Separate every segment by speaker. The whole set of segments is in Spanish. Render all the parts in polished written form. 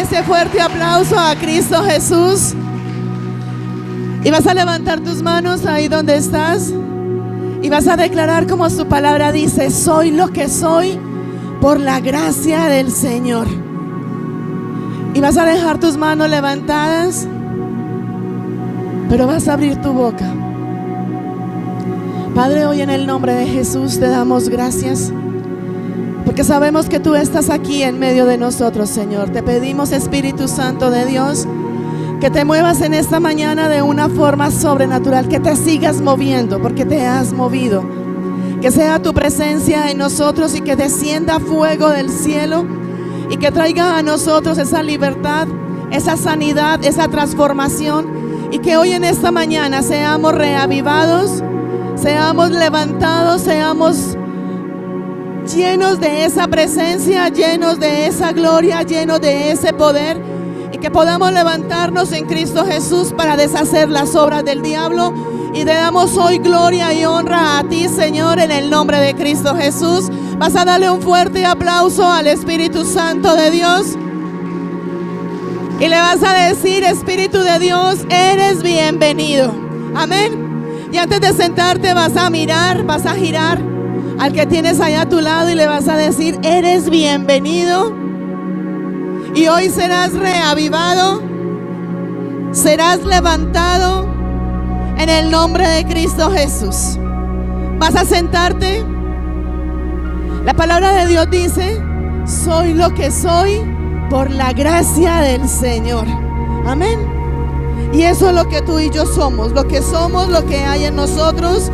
Speaker 1: ese fuerte aplauso a Cristo Jesús. Y vas a levantar tus manos ahí donde estás. Y vas a declarar como su palabra dice: soy lo que soy por la gracia del Señor. Y vas a dejar tus manos levantadas, pero vas a abrir tu boca. Padre, hoy en el nombre de Jesús te damos gracias, porque sabemos que tú estás aquí en medio de nosotros, Señor. Te pedimos, Espíritu Santo de Dios, que te muevas en esta mañana de una forma sobrenatural, que te sigas moviendo, porque te has movido. Que sea tu presencia en nosotros y que descienda fuego del cielo y que traiga a nosotros esa libertad, esa sanidad, esa transformación, y que hoy en esta mañana seamos reavivados, seamos levantados, seamos llenos de esa presencia, llenos de esa gloria, llenos de ese poder, y que podamos levantarnos en Cristo Jesús para deshacer las obras del diablo. Y te damos hoy gloria y honra a ti, Señor, en el nombre de Cristo Jesús. Vas a darle un fuerte aplauso al Espíritu Santo de Dios y le vas a decir: Espíritu de Dios, eres bienvenido. Amén. Y antes de sentarte vas a mirar, vas a girar al que tienes allá a tu lado y le vas a decir: eres bienvenido. Y hoy serás reavivado, serás levantado en el nombre de Cristo Jesús. Vas a sentarte. La palabra de Dios dice: soy lo que soy por la gracia del Señor. Amén. Y eso es lo que tú y yo somos. Lo que somos, lo que hay en nosotros,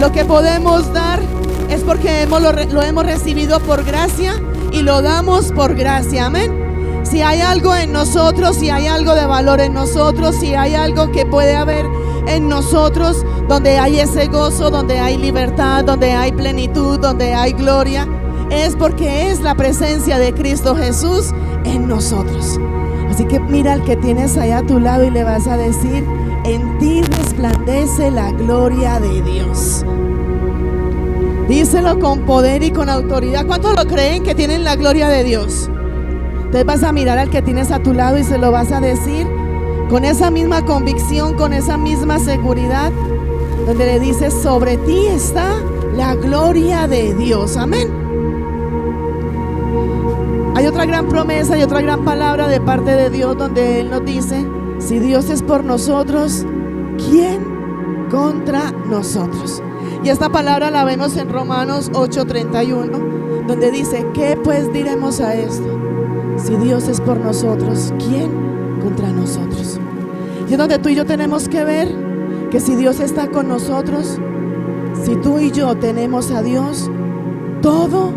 Speaker 1: lo que podemos dar, es porque lo hemos recibido por gracia y lo damos por gracia. Amén. Si hay algo en nosotros, si hay algo de valor en nosotros, si hay algo que puede haber en nosotros, donde hay ese gozo, donde hay libertad, donde hay plenitud, donde hay gloria, es porque es la presencia de Cristo Jesús en nosotros. Así que mira al que tienes allá a tu lado y le vas a decir: en ti resplandece la gloria de Dios. Díselo con poder y con autoridad. ¿Cuántos lo creen que tienen la gloria de Dios? Entonces vas a mirar al que tienes a tu lado y se lo vas a decir con esa misma convicción, con esa misma seguridad, donde le dices: sobre ti está la gloria de Dios. Amén. Hay otra gran promesa y otra gran palabra de parte de Dios, donde Él nos dice: si Dios es por nosotros, ¿quién contra nosotros? Y esta palabra la vemos en Romanos 8:31, donde dice: ¿qué pues diremos a esto? Si Dios es por nosotros, ¿quién contra nosotros? Y es donde tú y yo tenemos que ver que si Dios está con nosotros, si tú y yo tenemos a Dios, todo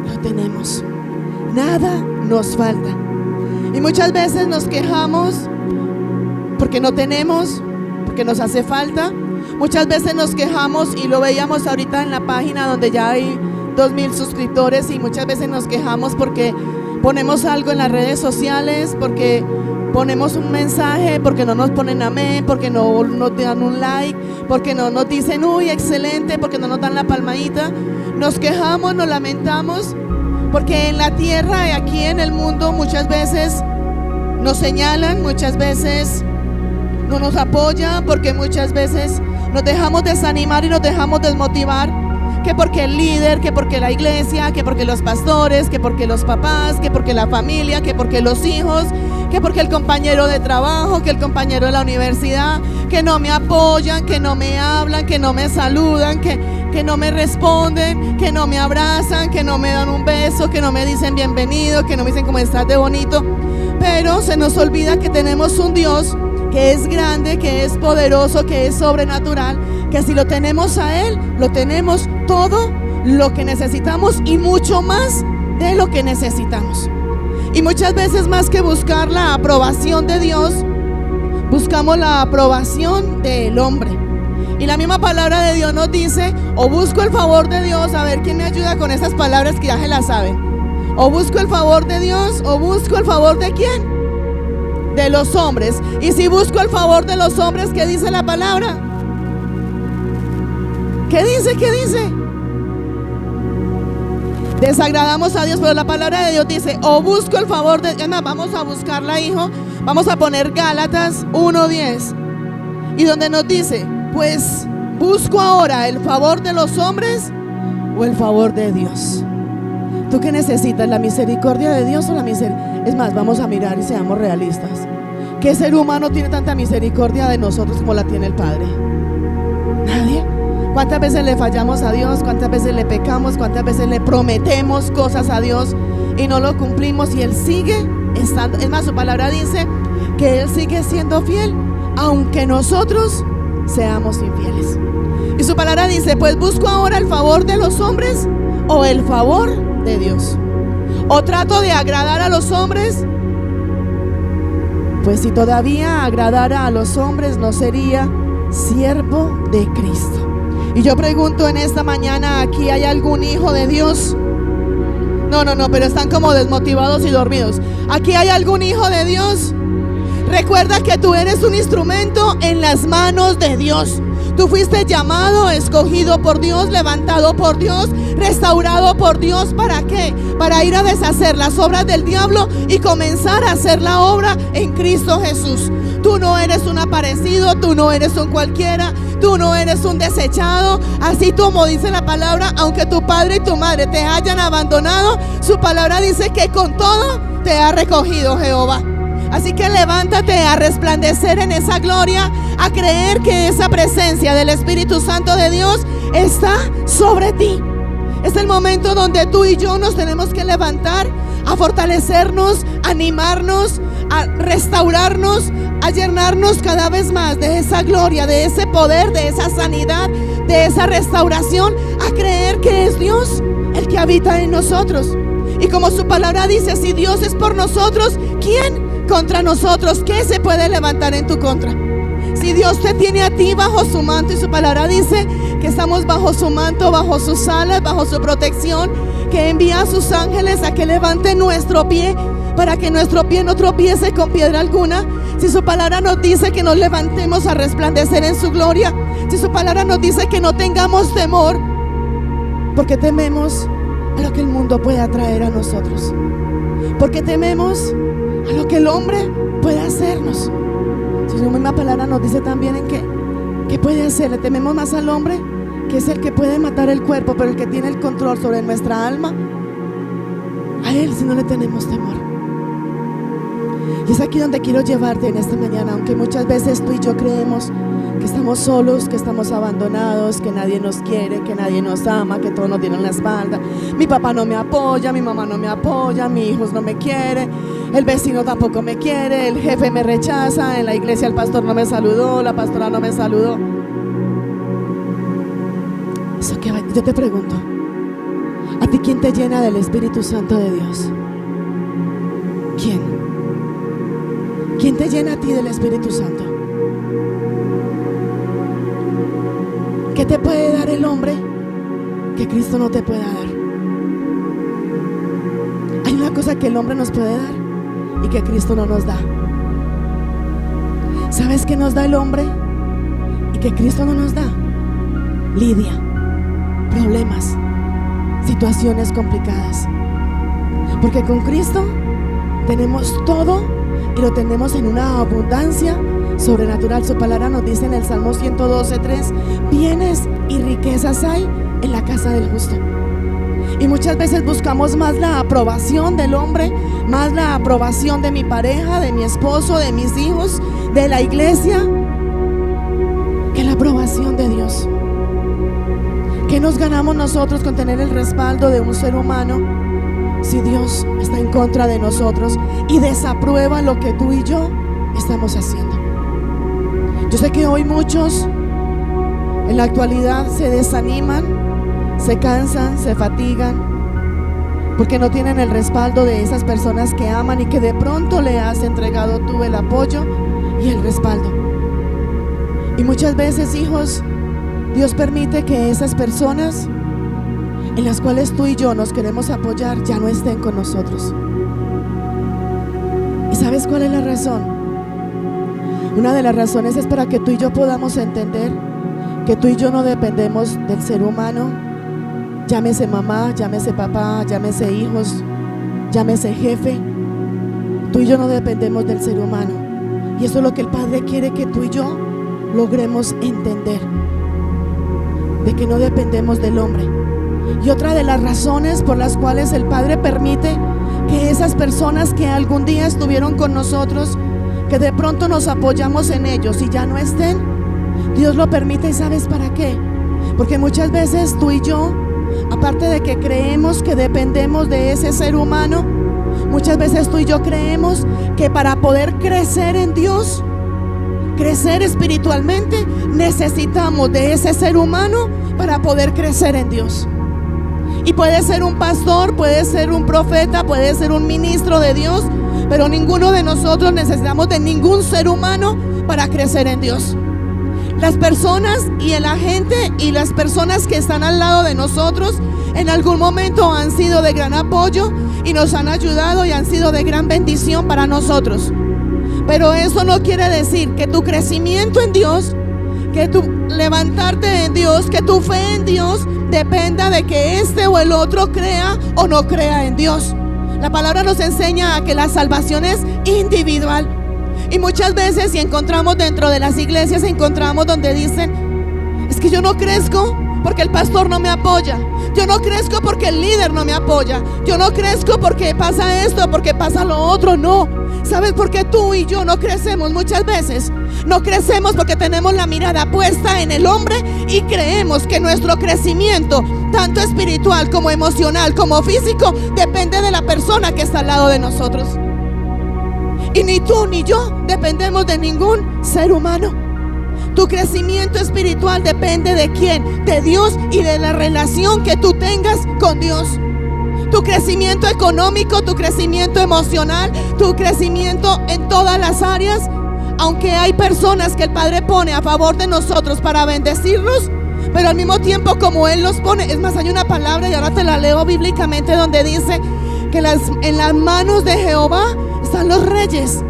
Speaker 1: lo tenemos, nada nos falta. Y muchas veces nos quejamos porque no tenemos, porque nos hace falta. Muchas veces nos quejamos, y lo veíamos ahorita en la página donde ya hay 2,000 suscriptores, y muchas veces nos quejamos porque ponemos algo en las redes sociales, porque ponemos un mensaje, porque no nos ponen amén, porque no nos dan un like, porque no nos dicen uy, excelente, porque no nos dan la palmadita. Nos quejamos, nos lamentamos, porque en la tierra y aquí en el mundo muchas veces nos señalan, muchas veces no nos apoyan, porque muchas veces nos dejamos desanimar y nos dejamos desmotivar. Que porque el líder, que porque la iglesia, que porque los pastores, que porque los papás, que porque la familia, que porque los hijos, que porque el compañero de trabajo, que el compañero de la universidad, que no me apoyan, que no me hablan, que no me saludan, que no me responden, que no me abrazan, que no me dan un beso, que no me dicen bienvenido, que no me dicen cómo estás de bonito. Pero se nos olvida que tenemos un Dios que es grande, que es poderoso, que es sobrenatural, que si lo tenemos a Él, lo tenemos todo lo que necesitamos y mucho más de lo que necesitamos. Y muchas veces, más que buscar la aprobación de Dios, buscamos la aprobación del hombre. Y la misma palabra de Dios nos dice: o busco el favor de Dios. A ver, ¿quién me ayuda con esas palabras que ya se las saben? O busco el favor de Dios, o busco el favor de ¿quién? De los hombres. Y si busco el favor de los hombres, ¿qué dice la palabra? ¿Qué dice? ¿Qué dice? Desagradamos a Dios, pero la palabra de Dios dice: o busco el favor de... Vamos a buscarla, hijo. Vamos a poner Gálatas 1:10. Y donde nos dice: pues busco ahora el favor de los hombres o el favor de Dios. ¿Tú qué necesitas? ¿La misericordia de Dios o la misericordia? Es más, vamos a mirar y seamos realistas. ¿Qué ser humano tiene tanta misericordia de nosotros como la tiene el Padre? Nadie. ¿Cuántas veces le fallamos a Dios? ¿Cuántas veces le pecamos? ¿Cuántas veces le prometemos cosas a Dios y no lo cumplimos? Y Él sigue estando. Es más, su palabra dice que Él sigue siendo fiel, aunque nosotros seamos infieles. Y su palabra dice: pues busco ahora el favor de los hombres o el favor de Dios. O trato de agradar a los hombres. Pues si todavía agradara a los hombres, no sería siervo de Cristo. Y yo pregunto en esta mañana: ¿aquí hay algún hijo de Dios? No, pero están como desmotivados y dormidos. ¿Aquí hay algún hijo de Dios? Recuerda que tú eres un instrumento en las manos de Dios. Tú fuiste llamado, escogido por Dios, levantado por Dios, restaurado por Dios. ¿Para qué? Para ir a deshacer las obras del diablo y comenzar a hacer la obra en Cristo Jesús. Tú no eres un aparecido, tú no eres un cualquiera, tú no eres un desechado. Así como dice la palabra: aunque tu padre y tu madre te hayan abandonado, su palabra dice que con todo te ha recogido Jehová. Así que levántate a resplandecer en esa gloria, a creer que esa presencia del Espíritu Santo de Dios está sobre ti. Es el momento donde tú y yo nos tenemos que levantar, a fortalecernos, a animarnos, a restaurarnos, a llenarnos cada vez más de esa gloria, de ese poder, de esa sanidad, de esa restauración, a creer que es Dios el que habita en nosotros. Y como su palabra dice: si Dios es por nosotros, ¿quién contra nosotros? ¿Qué se puede levantar en tu contra? Si Dios te tiene a ti bajo su manto, y su palabra dice que estamos bajo su manto, bajo sus alas, bajo su protección, que envía a sus ángeles a que levanten nuestro pie, para que nuestro pie no tropiece con piedra alguna. Si su palabra nos dice que nos levantemos a resplandecer en su gloria, si su palabra nos dice que no tengamos temor, porque tememos a lo que el mundo pueda traer a nosotros, porque tememos a lo que el hombre puede hacernos. Si su misma palabra nos dice también en que puede hacer, le tememos más al hombre, que es el que puede matar el cuerpo, pero el que tiene el control sobre nuestra alma, a Él si no le tenemos temor. Y es aquí donde quiero llevarte en esta mañana. Aunque muchas veces tú y yo creemos que estamos solos, que estamos abandonados, que nadie nos quiere, que nadie nos ama, que todos nos dieron la espalda. Mi papá no me apoya, mi mamá no me apoya, mis hijos no me quieren, el vecino tampoco me quiere, el jefe me rechaza, en la iglesia el pastor no me saludó, la pastora no me saludó. Eso que yo te pregunto: ¿a ti quién te llena del Espíritu Santo de Dios? ¿Quién? ¿Quién te llena a ti del Espíritu Santo? ¿Qué te puede dar el hombre que Cristo no te pueda dar? Hay una cosa que el hombre nos puede dar y que Cristo no nos da. ¿Sabes qué nos da el hombre y que Cristo no nos da? Lidia, problemas, situaciones complicadas. Porque con Cristo tenemos todo y lo tenemos en una abundancia sobrenatural. Su palabra nos dice en el Salmo 112:3: bienes y riquezas hay en la casa del justo. Y muchas veces buscamos más la aprobación del hombre, más la aprobación de mi pareja, de mi esposo, de mis hijos, de la iglesia, que la aprobación de Dios. ¿Qué nos ganamos nosotros con tener el respaldo de un ser humano si Dios está en contra de nosotros y desaprueba lo que tú y yo estamos haciendo? Yo sé que hoy muchos en la actualidad se desaniman, se cansan, se fatigan, porque no tienen el respaldo de esas personas que aman y que de pronto le has entregado tú el apoyo y el respaldo. Y muchas veces, hijos, Dios permite que esas personas en las cuales tú y yo nos queremos apoyar ya no estén con nosotros. ¿Y sabes cuál es la razón? Una de las razones es para que tú y yo podamos entender que tú y yo no dependemos del ser humano, Llámese mamá, llámese papá, llámese hijos, llámese jefe. Tú y yo no dependemos del ser humano. Y eso es lo que el Padre quiere que tú y yo logremos entender, de que no dependemos del hombre. Y otra de las razones por las cuales el Padre permite que esas personas que algún día estuvieron con nosotros, que de pronto nos apoyamos en ellos y ya no estén, Dios lo permite. ¿Y sabes para qué? Porque muchas veces tú y yo, aparte de que creemos que dependemos de ese ser humano, muchas veces tú y yo creemos que para poder crecer en Dios, crecer espiritualmente, necesitamos de ese ser humano para poder crecer en Dios. Y puede ser un pastor, puede ser un profeta, puede ser un ministro de Dios, pero ninguno de nosotros necesitamos de ningún ser humano para crecer en Dios. Las personas y la gente y las personas que están al lado de nosotros en algún momento han sido de gran apoyo y nos han ayudado y han sido de gran bendición para nosotros. Pero eso no quiere decir que tu crecimiento en Dios, que tu levantarte en Dios, que tu fe en Dios dependa de que este o el otro crea o no crea en Dios. La palabra nos enseña a que la salvación es individual. Y muchas veces, si encontramos dentro de las iglesias, encontramos donde dicen: es que yo no crezco porque el pastor no me apoya, yo no crezco porque el líder no me apoya, yo no crezco porque pasa esto, porque pasa lo otro. No, ¿sabes por qué tú y yo no crecemos muchas veces? No crecemos porque tenemos la mirada puesta en el hombre y creemos que nuestro crecimiento, tanto espiritual como emocional como físico, depende de la persona que está al lado de nosotros. Y ni tú ni yo dependemos de ningún ser humano. Tu crecimiento espiritual depende ¿de quién? De Dios y de la relación que tú tengas con Dios. Tu crecimiento económico, tu crecimiento emocional, tu crecimiento en todas las áreas, aunque hay personas que el Padre pone a favor de nosotros para bendecirnos, pero al mismo tiempo como Él los pone, es más, hay una palabra y ahora te la leo bíblicamente donde dice que en las manos de Jehová están los reyes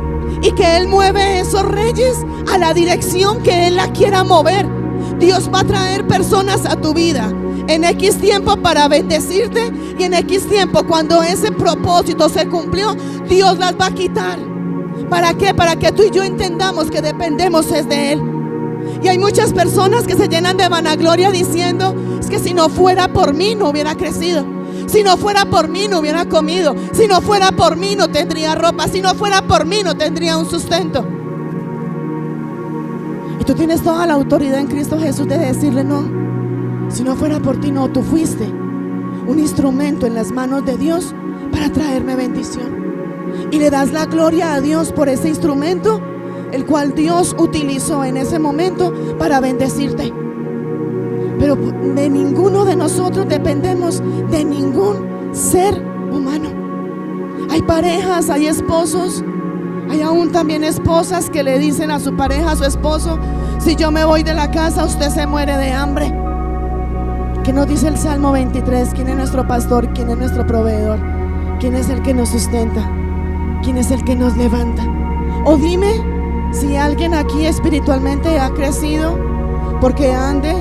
Speaker 1: y que Él mueve esos reyes a la dirección que Él la quiera mover. Dios va a traer personas a tu vida en X tiempo para bendecirte, y en X tiempo, cuando ese propósito se cumplió, Dios las va a quitar. ¿Para qué? Para que tú y yo entendamos que dependemos es de Él. Y hay muchas personas que se llenan de vanagloria diciendo: es que si no fuera por mí no hubiera crecido, si no fuera por mí no hubiera comido, si no fuera por mí no tendría ropa, si no fuera por mí no tendría un sustento. Y tú tienes toda la autoridad en Cristo Jesús de decirle: no, si no fuera por ti, no, tú fuiste un instrumento en las manos de Dios para traerme bendición. Y le das la gloria a Dios por ese instrumento, el cual Dios utilizó en ese momento para bendecirte. Pero de ninguno de nosotros dependemos de ningún ser humano. Hay parejas, hay esposos, hay aún también esposas que le dicen a su pareja, a su esposo: si yo me voy de la casa, usted se muere de hambre. ¿Qué nos dice el Salmo 23? ¿Quién es nuestro pastor? ¿Quién es nuestro proveedor? ¿Quién es el que nos sustenta? ¿Quién es el que nos levanta? O dime si alguien aquí espiritualmente ha crecido porque ande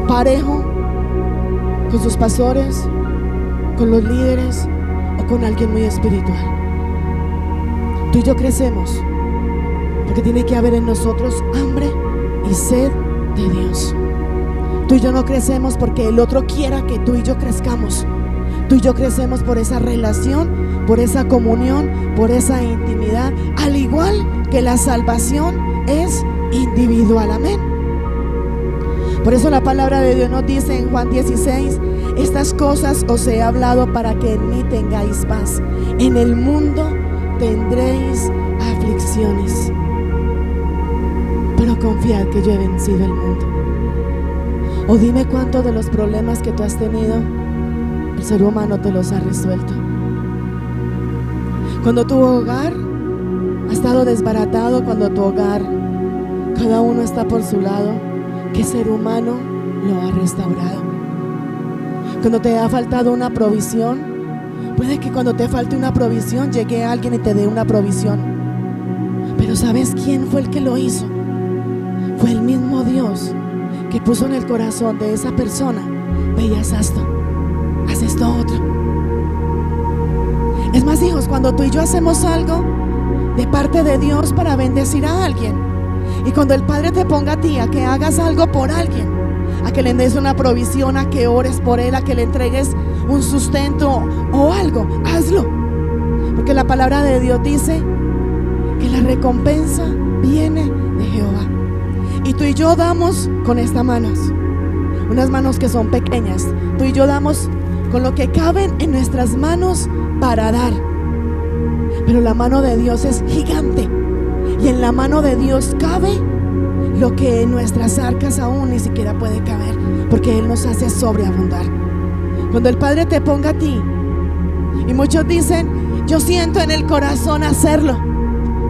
Speaker 1: parejo con sus pastores, con los líderes o con alguien muy espiritual. Tú y yo crecemos porque tiene que haber en nosotros hambre y sed de Dios. Tú y yo no crecemos porque el otro quiera que tú y yo crezcamos. Tú y yo crecemos por esa relación, por esa comunión, por esa intimidad, al igual que la salvación es individual. Amén. Por eso la palabra de Dios nos dice en Juan 16: estas cosas os he hablado para que en mí tengáis paz. En el mundo tendréis aflicciones, pero confiad que yo he vencido el mundo. O dime cuántos de los problemas que tú has tenido el ser humano te los ha resuelto. Cuando tu hogar ha estado desbaratado, cuando tu hogar cada uno está por su lado, ¿qué ser humano lo ha restaurado? Cuando te ha faltado una provisión, puede que cuando te falte una provisión llegue alguien y te dé una provisión, pero ¿sabes quién fue el que lo hizo? Fue el mismo Dios que puso en el corazón de esa persona ve y haz esto otro. Es más, hijos, cuando tú y yo hacemos algo de parte de Dios para bendecir a alguien, y cuando el Padre te ponga a ti a que hagas algo por alguien, a que le des una provisión, a que ores por él, a que le entregues un sustento o algo, hazlo, porque la palabra de Dios dice que la recompensa viene de Jehová. Y tú y yo damos con estas manos, unas manos que son pequeñas. Tú y yo damos con lo que caben en nuestras manos para dar, pero la mano de Dios es gigante, y en la mano de Dios cabe lo que en nuestras arcas aún ni siquiera puede caber, porque Él nos hace sobreabundar. Cuando el Padre te ponga a ti, y muchos dicen, yo siento en el corazón hacerlo.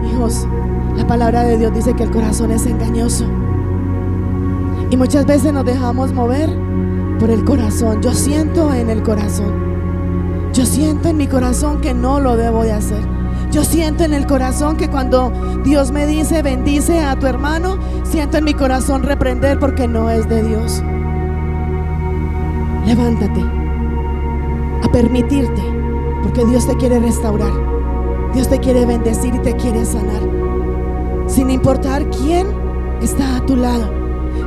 Speaker 1: Hijos, la palabra de Dios dice que el corazón es engañoso, y muchas veces nos dejamos mover por el corazón. Yo siento en el corazón, yo siento en mi corazón que no lo debo de hacer. Yo siento en el corazón que cuando Dios me dice bendice a tu hermano, siento en mi corazón reprender porque no es de Dios. Levántate a permitirte, porque Dios te quiere restaurar, Dios te quiere bendecir y te quiere sanar, sin importar quién está a tu lado,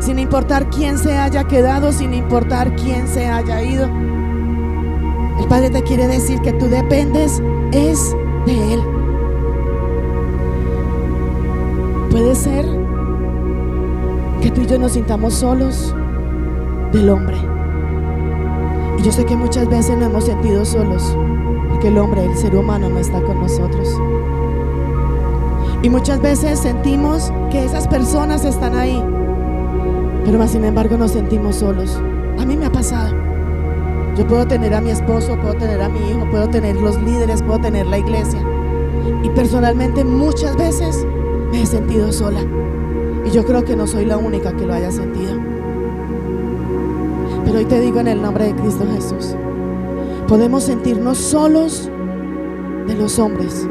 Speaker 1: sin importar quién se haya quedado, sin importar quién se haya ido. El Padre te quiere decir que tú dependes es de Él. Puede ser que tú y yo nos sintamos solos del hombre, y yo sé que muchas veces nos hemos sentido solos porque el hombre, el ser humano, no está con nosotros, y muchas veces sentimos que esas personas están ahí, pero más sin embargo nos sentimos solos. A mí me ha pasado. Yo puedo tener a mi esposo, puedo tener a mi hijo, puedo tener los líderes, puedo tener la iglesia, y personalmente muchas veces me he sentido sola, y yo creo que no soy la única que lo haya sentido. Pero hoy te digo en el nombre de Cristo Jesús, podemos sentirnos solos de los hombres,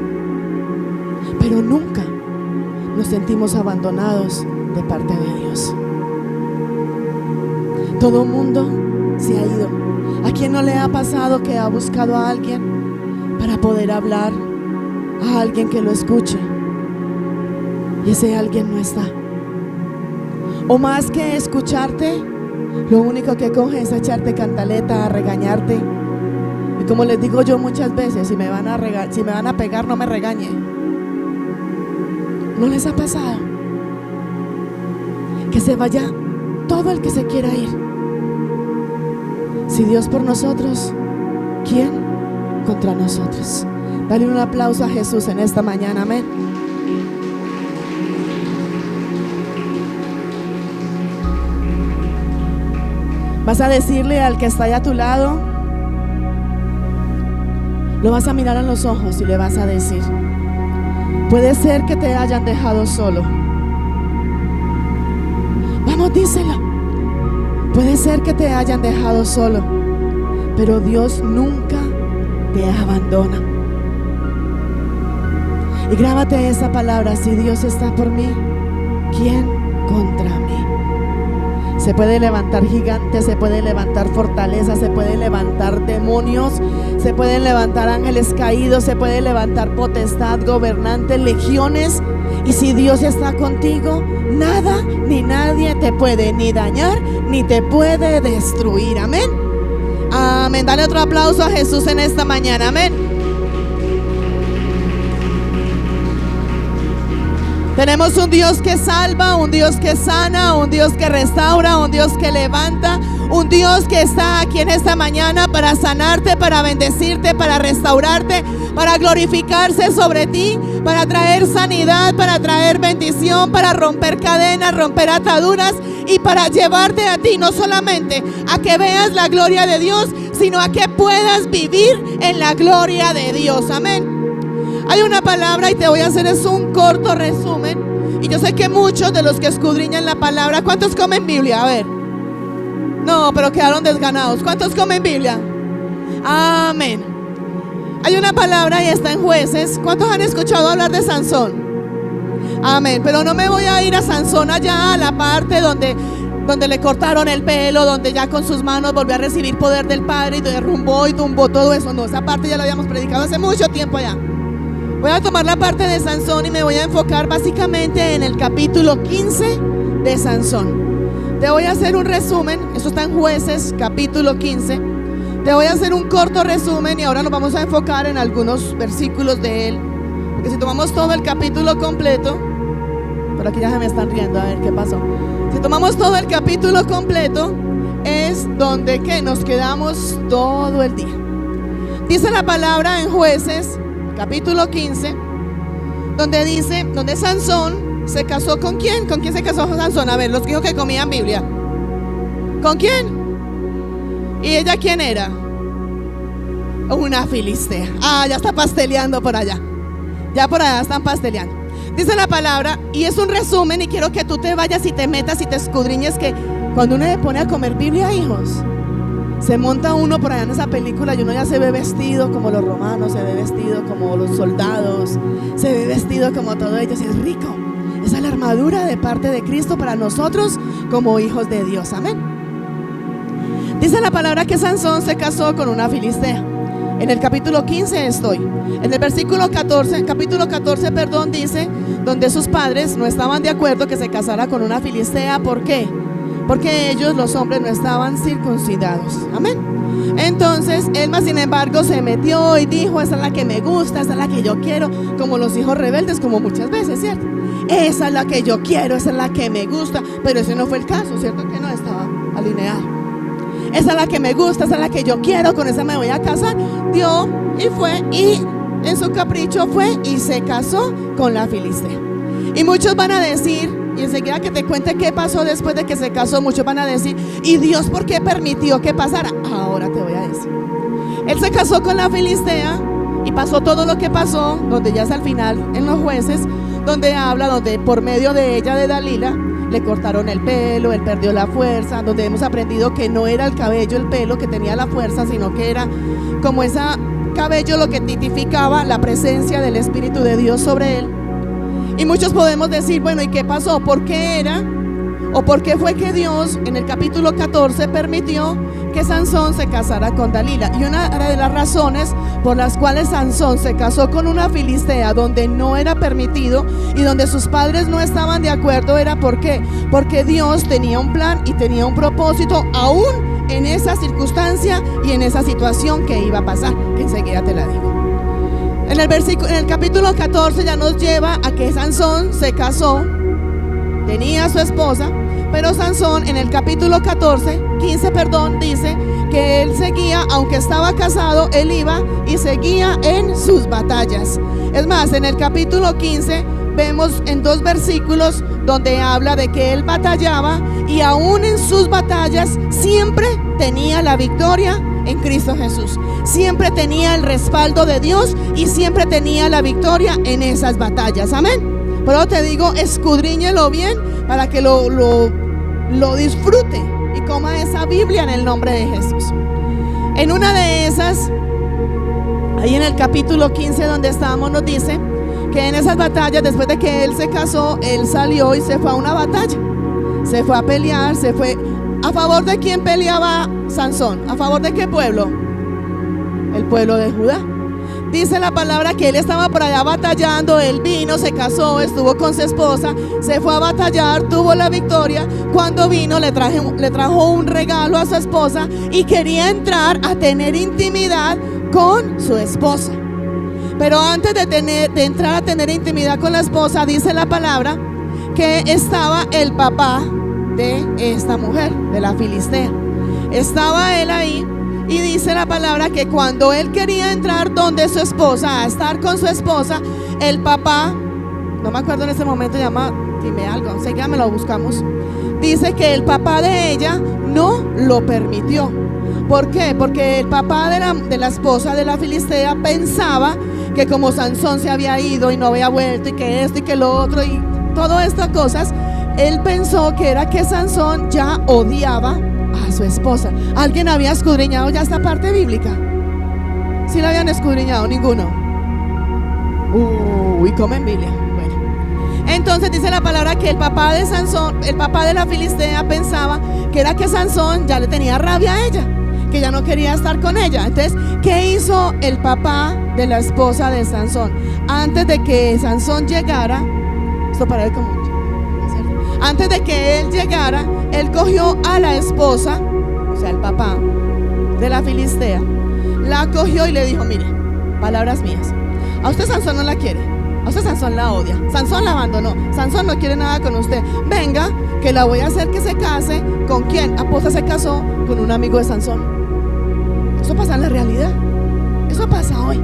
Speaker 1: pero nunca nos sentimos abandonados de parte de Dios. Todo mundo se ha ido. ¿A quién no le ha pasado que ha buscado a alguien para poder hablar, a alguien que lo escuche, y ese alguien no está? O más que escucharte, lo único que coge es a echarte cantaleta, a regañarte. Y como les digo yo muchas veces, si me van a pegar, no me regañen. ¿No les ha pasado que se vaya todo el que se quiera ir? Si Dios por nosotros, ¿quién contra nosotros? Dale un aplauso a Jesús en esta mañana, amén. Vas a decirle al que está allá a tu lado, lo vas a mirar a los ojos y le vas a decir: puede ser que te hayan dejado solo. Vamos, díselo. Puede ser que te hayan dejado solo, pero Dios nunca te abandona. Y grábate esa palabra: si Dios está por mí, ¿quién contra mí? Se puede levantar gigantes, se puede levantar fortalezas, se puede levantar demonios, se pueden levantar ángeles caídos, se puede levantar potestad, gobernantes, legiones. Y si Dios está contigo, nada ni nadie te puede ni dañar ni te puede destruir. Amén. Amén. Dale otro aplauso a Jesús en esta mañana. Amén. Tenemos un Dios que salva, un Dios que sana, un Dios que restaura, un Dios que levanta, un Dios que está aquí en esta mañana para sanarte, para bendecirte, para restaurarte, para glorificarse sobre ti, para traer sanidad, para traer bendición, para romper cadenas, romper ataduras y para llevarte a ti no solamente a que veas la gloria de Dios, sino a que puedas vivir en la gloria de Dios. Amén. Hay una palabra y te voy a hacer un corto resumen. Y yo sé que muchos de los que escudriñan la palabra, ¿cuántos comen Biblia? A ver. No, pero quedaron desganados. ¿Cuántos comen Biblia? Amén. Hay una palabra y está en Jueces. ¿Cuántos han escuchado hablar de Sansón? Amén. Pero no me voy a ir a Sansón allá a la parte donde donde le cortaron el pelo, donde ya con sus manos volvió a recibir poder del Padre y derrumbó y tumbó todo eso. No, esa parte ya la habíamos predicado hace mucho tiempo allá. Voy a tomar la parte de Sansón y me voy a enfocar básicamente en el capítulo 15 de Sansón. Te voy a hacer un resumen, esto está en Jueces capítulo 15. Te voy a hacer un corto resumen y ahora nos vamos a enfocar en algunos versículos de él. Porque si tomamos todo el capítulo completo, por aquí ya se me están riendo, a ver qué pasó. Si tomamos todo el capítulo completo, es donde que nos quedamos todo el día. Dice la palabra en Jueces, capítulo 15, donde dice, donde Sansón se casó con quién. ¿Con quién se casó Sansón? A ver, los hijos que comían Biblia. ¿Con quién? ¿Y ella quién era? Una filistea. Ah, ya está pasteleando por allá. Ya por allá están pasteleando. Dice la palabra, y es un resumen, y quiero que tú te vayas y te metas y te escudriñes, que cuando uno se pone a comer Biblia, hijos, se monta uno por allá en esa película y uno ya se ve vestido como los romanos, se ve vestido como los soldados, se ve vestido como todos ellos, y es rico. Esa es la armadura de parte de Cristo para nosotros como hijos de Dios, amén. Dice la palabra que Sansón se casó con una filistea. En el capítulo 15 estoy. En el versículo 14, capítulo 14, perdón, dice, donde sus padres no estaban de acuerdo que se casara con una filistea. ¿Por qué? Porque ellos, los hombres, no estaban circuncidados. Amén. Entonces, él más sin embargo se metió y dijo, esa es la que me gusta, esa es la que yo quiero, como los hijos rebeldes, como muchas veces, ¿cierto? Esa es la que yo quiero, esa es la que me gusta. Pero ese no fue el caso, ¿cierto? Que no estaba alineado. Esa es la que me gusta, esa es la que yo quiero, con esa me voy a casar. Dio y fue, y en su capricho fue y se casó con la filistea. Y muchos van a decir, y enseguida que te cuente qué pasó después de que se casó, muchos van a decir, ¿y Dios por qué permitió que pasara? Ahora te voy a decir. Él se casó con la filistea y pasó todo lo que pasó, donde ya es al final en los Jueces, donde habla, donde por medio de ella, de Dalila, le cortaron el pelo, él perdió la fuerza, donde hemos aprendido que no era el cabello, el pelo que tenía la fuerza, sino que era como ese cabello lo que tipificaba la presencia del Espíritu de Dios sobre él. Y muchos podemos decir, bueno, ¿y qué pasó? ¿Por qué era? ¿O por qué fue que Dios en el capítulo 14 permitió que Sansón se casara con Dalila? Y una de las razones por las cuales Sansón se casó con una filistea donde no era permitido y donde sus padres no estaban de acuerdo era ¿por qué? Porque Dios tenía un plan y tenía un propósito aún en esa circunstancia y en esa situación que iba a pasar, que enseguida te la digo. En el capítulo 14 ya nos lleva a que Sansón se casó, tenía a su esposa, pero Sansón en el capítulo 15, dice que él seguía, aunque estaba casado, él iba y seguía en sus batallas. Es más, en el capítulo 15 vemos en 2 versículos donde habla de que él batallaba y aún en sus batallas siempre tenía la victoria en Cristo Jesús. Siempre tenía el respaldo de Dios y siempre tenía la victoria en esas batallas. Amén. Pero te digo, escudriñelo bien para que lo disfrute y coma esa Biblia en el nombre de Jesús. En una de esas, ahí en el capítulo 15 donde estábamos, nos dice que en esas batallas, después de que él se casó, él salió y se fue a una batalla. Se fue a pelear, se fue. ¿A favor de quién peleaba Sansón? ¿A favor de qué pueblo? El pueblo de Judá. Dice la palabra que él estaba por allá batallando, él vino, se casó, estuvo con su esposa, se fue a batallar, tuvo la victoria. Cuando vino le trajo un regalo a su esposa y quería entrar a tener intimidad con su esposa. Pero antes de entrar a tener intimidad con la esposa, dice la palabra que estaba el papá de esta mujer, de la filistea. Estaba él ahí. Y dice la palabra que cuando él quería entrar donde su esposa, a estar con su esposa, el papá, no me acuerdo en ese momento, dime algo, sé que ya me lo buscamos. Dice que el papá de ella no lo permitió. ¿Por qué? Porque el papá de la esposa de la filistea pensaba que como Sansón se había ido y no había vuelto, y que esto y que lo otro y todas estas cosas, él pensó que era que Sansón ya odiaba a su esposa. ¿Alguien había escudriñado ya esta parte bíblica? ¿Sí la habían escudriñado? Ninguno. Y comen Biblia. Bueno, Entonces dice la palabra que el papá de Sansón, el papá de la filistea, pensaba que era que Sansón ya le tenía rabia a ella, que ya no quería estar con ella. Entonces, ¿qué hizo el papá de la esposa de Sansón? Antes de que Sansón llegara, esto para él como, antes de que él llegara, él cogió a la esposa, o sea, el papá de la filistea, la cogió y le dijo: mire, palabras mías, a usted Sansón no la quiere, a usted Sansón la odia, Sansón la abandonó, Sansón no quiere nada con usted. Venga, que la voy a hacer que se case. ¿Con quién? Aposta se casó con un amigo de Sansón. Eso pasa en la realidad, eso pasa hoy.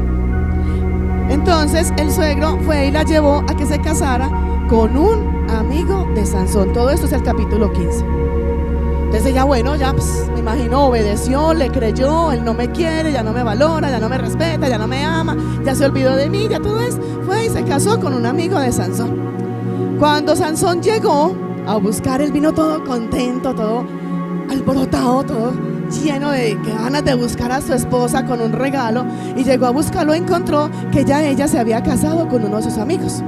Speaker 1: Entonces el suegro fue y la llevó a que se casara con un amigo de Sansón. Todo esto es el capítulo 15. Entonces ella, bueno, ya me imagino, obedeció, le creyó. Él no me quiere, ya no me valora, ya no me respeta, ya no me ama, ya se olvidó de mí, ya todo eso. Fue y se casó con un amigo de Sansón. Cuando Sansón llegó a buscar, él vino todo contento, todo alborotado, todo lleno de ganas de buscar a su esposa con un regalo. Y llegó a buscarlo, encontró que ya ella se había casado con uno de sus amigos.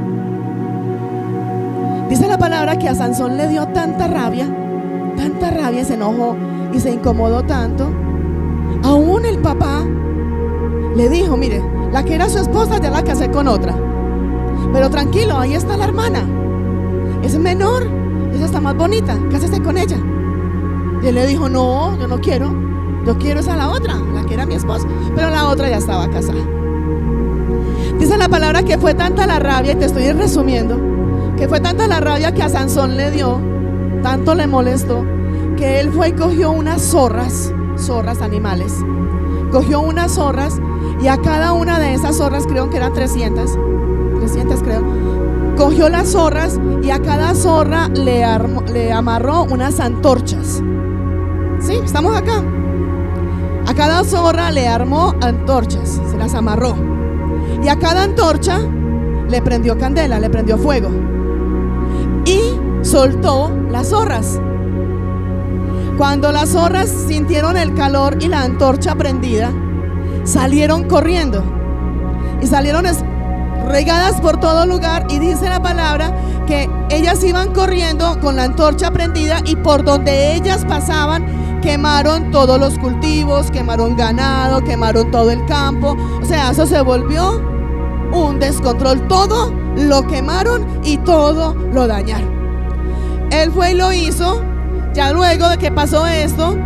Speaker 1: Dice la palabra que a Sansón le dio tanta rabia, se enojó y se incomodó tanto. Aún el papá le dijo: mire, la que era su esposa ya la casé con otra, pero tranquilo, ahí está la hermana, es menor, ella está más bonita, cásese con ella. Y él le dijo: no, yo no quiero, yo quiero esa la otra, la que era mi esposa. Pero la otra ya estaba casada. Dice la palabra que fue tanta la rabia, y te estoy resumiendo, que fue tanta la rabia que a Sansón le dio, tanto le molestó, que él fue y cogió unas zorras animales, cogió unas zorras, y a cada una de esas zorras, creo que eran 300 creo, cogió las zorras y a cada zorra le amarró unas antorchas. Sí, estamos acá. A cada zorra le armó antorchas, se las amarró, y a cada antorcha le prendió candela, le prendió fuego, y soltó las zorras. Cuando las zorras sintieron el calor y la antorcha prendida, salieron corriendo y salieron regadas por todo lugar. Y dice la palabra que ellas iban corriendo con la antorcha prendida, y por donde ellas pasaban quemaron todos los cultivos, quemaron ganado, quemaron todo el campo. O sea, eso se volvió un descontrol. Todo lo quemaron y todo lo dañaron. Él fue y lo hizo. Ya luego de que pasó esto,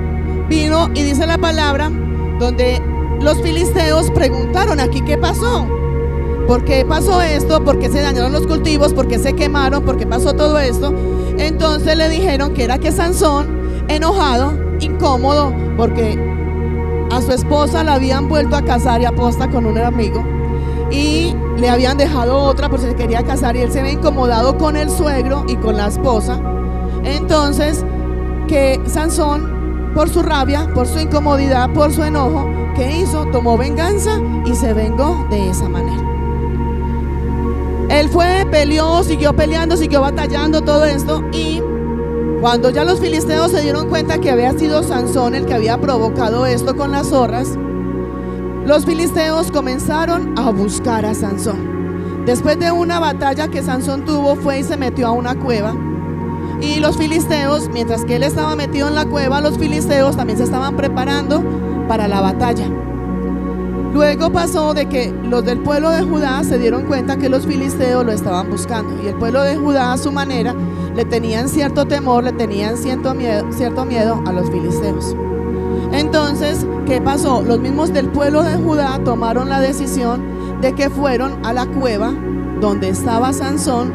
Speaker 1: vino y dice la palabra donde los filisteos preguntaron: aquí ¿qué pasó? ¿Por qué pasó esto? ¿Por qué se dañaron los cultivos? ¿Por qué se quemaron? ¿Por qué pasó todo esto? Entonces le dijeron que era que Sansón, enojado, incómodo, porque a su esposa la habían vuelto a casar y aposta con un amigo, y le habían dejado otra por si se quería casar, y él se había incomodado con el suegro y con la esposa. Entonces que Sansón, por su rabia, por su incomodidad, por su enojo, ¿qué hizo? Tomó venganza y se vengó de esa manera. Él fue, peleó, siguió peleando, siguió batallando todo esto, y cuando ya los filisteos se dieron cuenta que había sido Sansón el que había provocado esto con las zorras, los filisteos comenzaron a buscar a Sansón. Después de una batalla que Sansón tuvo, fue y se metió a una cueva. Y los filisteos, mientras que él estaba metido en la cueva, los filisteos también se estaban preparando para la batalla. Luego pasó de que los del pueblo de Judá se dieron cuenta que los filisteos lo estaban buscando, y el pueblo de Judá, a su manera, le tenían cierto temor, le tenían cierto miedo a los filisteos. Entonces, ¿qué pasó? Los mismos del pueblo de Judá tomaron la decisión de que fueron a la cueva donde estaba Sansón,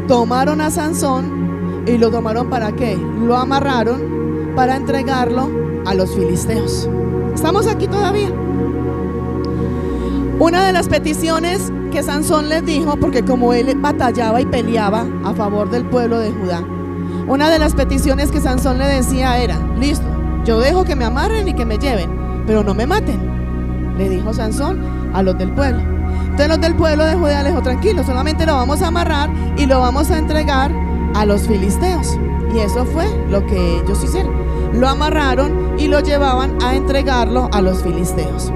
Speaker 1: tomaron a Sansón. ¿Y lo tomaron para qué? Lo amarraron para entregarlo a los filisteos. ¿Estamos aquí todavía? Una de las peticiones que Sansón les dijo, porque como él batallaba y peleaba a favor del pueblo de Judá, una de las peticiones que Sansón le decía era: listo, yo dejo que me amarren y que me lleven, pero no me maten, le dijo Sansón a los del pueblo. Entonces los del pueblo de Judá le dijo: tranquilo, solamente lo vamos a amarrar y lo vamos a entregar a los filisteos. Y eso fue lo que ellos hicieron. Lo amarraron y lo llevaban a entregarlo a los filisteos.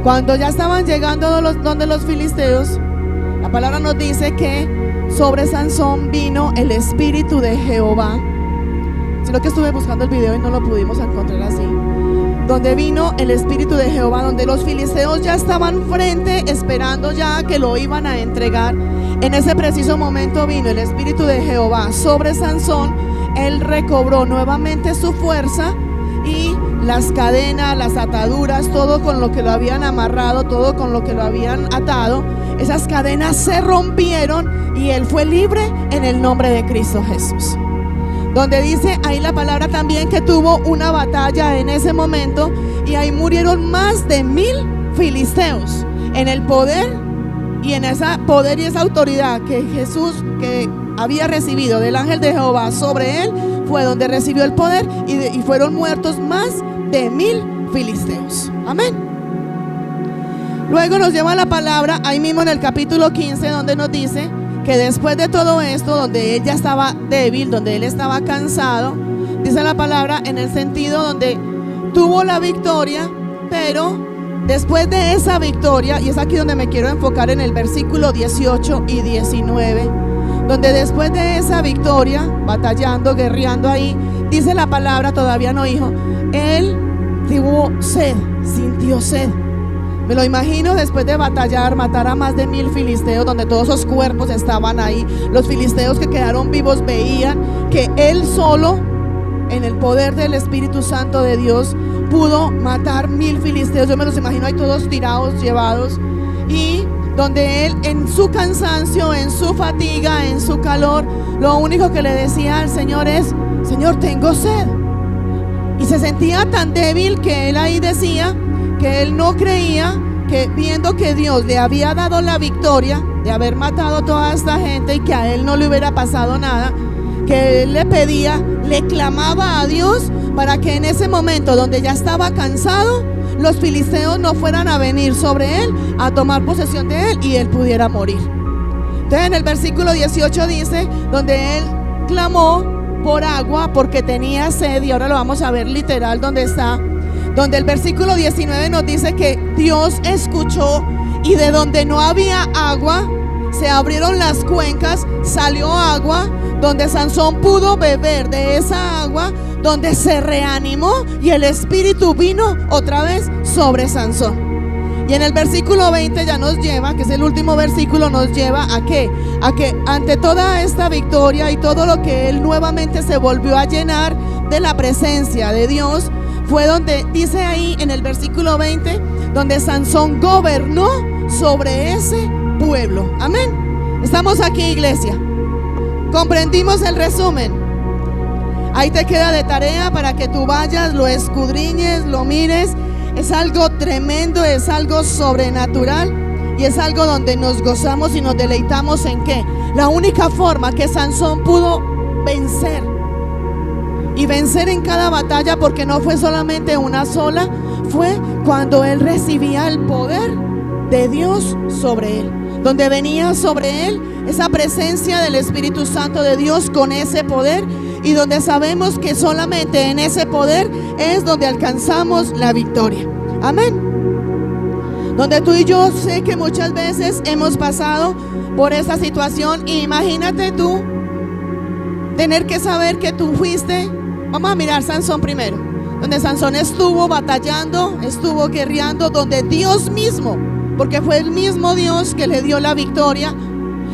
Speaker 1: Cuando ya estaban llegando donde los filisteos, la palabra nos dice que sobre Sansón vino el espíritu de Jehová. Sino que estuve buscando el video y no lo pudimos encontrar así. Donde vino el espíritu de Jehová, donde los filisteos ya estaban frente, esperando ya que lo iban a entregar. En ese preciso momento vino el espíritu de Jehová sobre Sansón. Él recobró nuevamente su fuerza y las cadenas, las ataduras, todo con lo que lo habían amarrado, todo con lo que lo habían atado, esas cadenas se rompieron y él fue libre en el nombre de Cristo Jesús. Donde dice ahí la palabra también que tuvo una batalla en ese momento y ahí murieron más de 1000 filisteos en el poder y en esa poder y esa autoridad que Jesús que había recibido del ángel de Jehová sobre él, fue donde recibió el poder y fueron muertos más de 1000 filisteos. Amén. Luego nos lleva la palabra ahí mismo en el capítulo 15, donde nos dice que después de todo esto, donde él ya estaba débil, donde él estaba cansado, dice la palabra en el sentido donde tuvo la victoria, pero después de esa victoria, y es aquí donde me quiero enfocar en el versículo 18 y 19, donde después de esa victoria, batallando, guerreando ahí, dice la palabra, todavía no hijo, él tuvo sed, sintió sed. Me lo imagino después de batallar, matar a más de 1000 filisteos, donde todos esos cuerpos estaban ahí. Los filisteos que quedaron vivos veían que él solo, en el poder del Espíritu Santo de Dios, pudo matar 1000 filisteos. Yo me los imagino ahí todos tirados, llevados. Y donde él, en su cansancio, en su fatiga, en su calor, lo único que le decía al Señor es: Señor, tengo sed. Y se sentía tan débil que él ahí decía que él no creía, que viendo que Dios le había dado la victoria de haber matado a toda esta gente y que a él no le hubiera pasado nada, que él le pedía, le clamaba a Dios para que en ese momento donde ya estaba cansado, los filisteos no fueran a venir sobre él a tomar posesión de él y él pudiera morir. Entonces en el versículo 18 dice, donde él clamó por agua porque tenía sed, y ahora lo vamos a ver literal donde está, donde el versículo 19 nos dice que Dios escuchó y de donde no había agua se abrieron las cuencas, salió agua, donde Sansón pudo beber de esa agua, donde se reanimó y el espíritu vino otra vez sobre Sansón. Y en el versículo 20 ya nos lleva, que es el último versículo, nos lleva a que ante toda esta victoria y todo lo que él nuevamente se volvió a llenar de la presencia de Dios, fue donde dice ahí en el versículo 20, donde Sansón gobernó sobre ese pueblo. Amén. Estamos aquí, iglesia. Comprendimos el resumen. Ahí te queda de tarea para que tú vayas, lo escudriñes, lo mires. Es algo tremendo, es algo sobrenatural y es algo donde nos gozamos y nos deleitamos en que la única forma que Sansón pudo vencer y vencer en cada batalla, porque no fue solamente una sola, fue cuando él recibía el poder de Dios sobre él, donde venía sobre él esa presencia del Espíritu Santo de Dios con ese poder, y donde sabemos que solamente en ese poder es donde alcanzamos la victoria. Amén. Donde tú y yo sé que muchas veces hemos pasado por esa situación. Y imagínate tú tener que saber que tú fuiste. Vamos a mirar Sansón primero, donde Sansón estuvo batallando, estuvo guerreando, donde Dios mismo, porque fue el mismo Dios que le dio la victoria,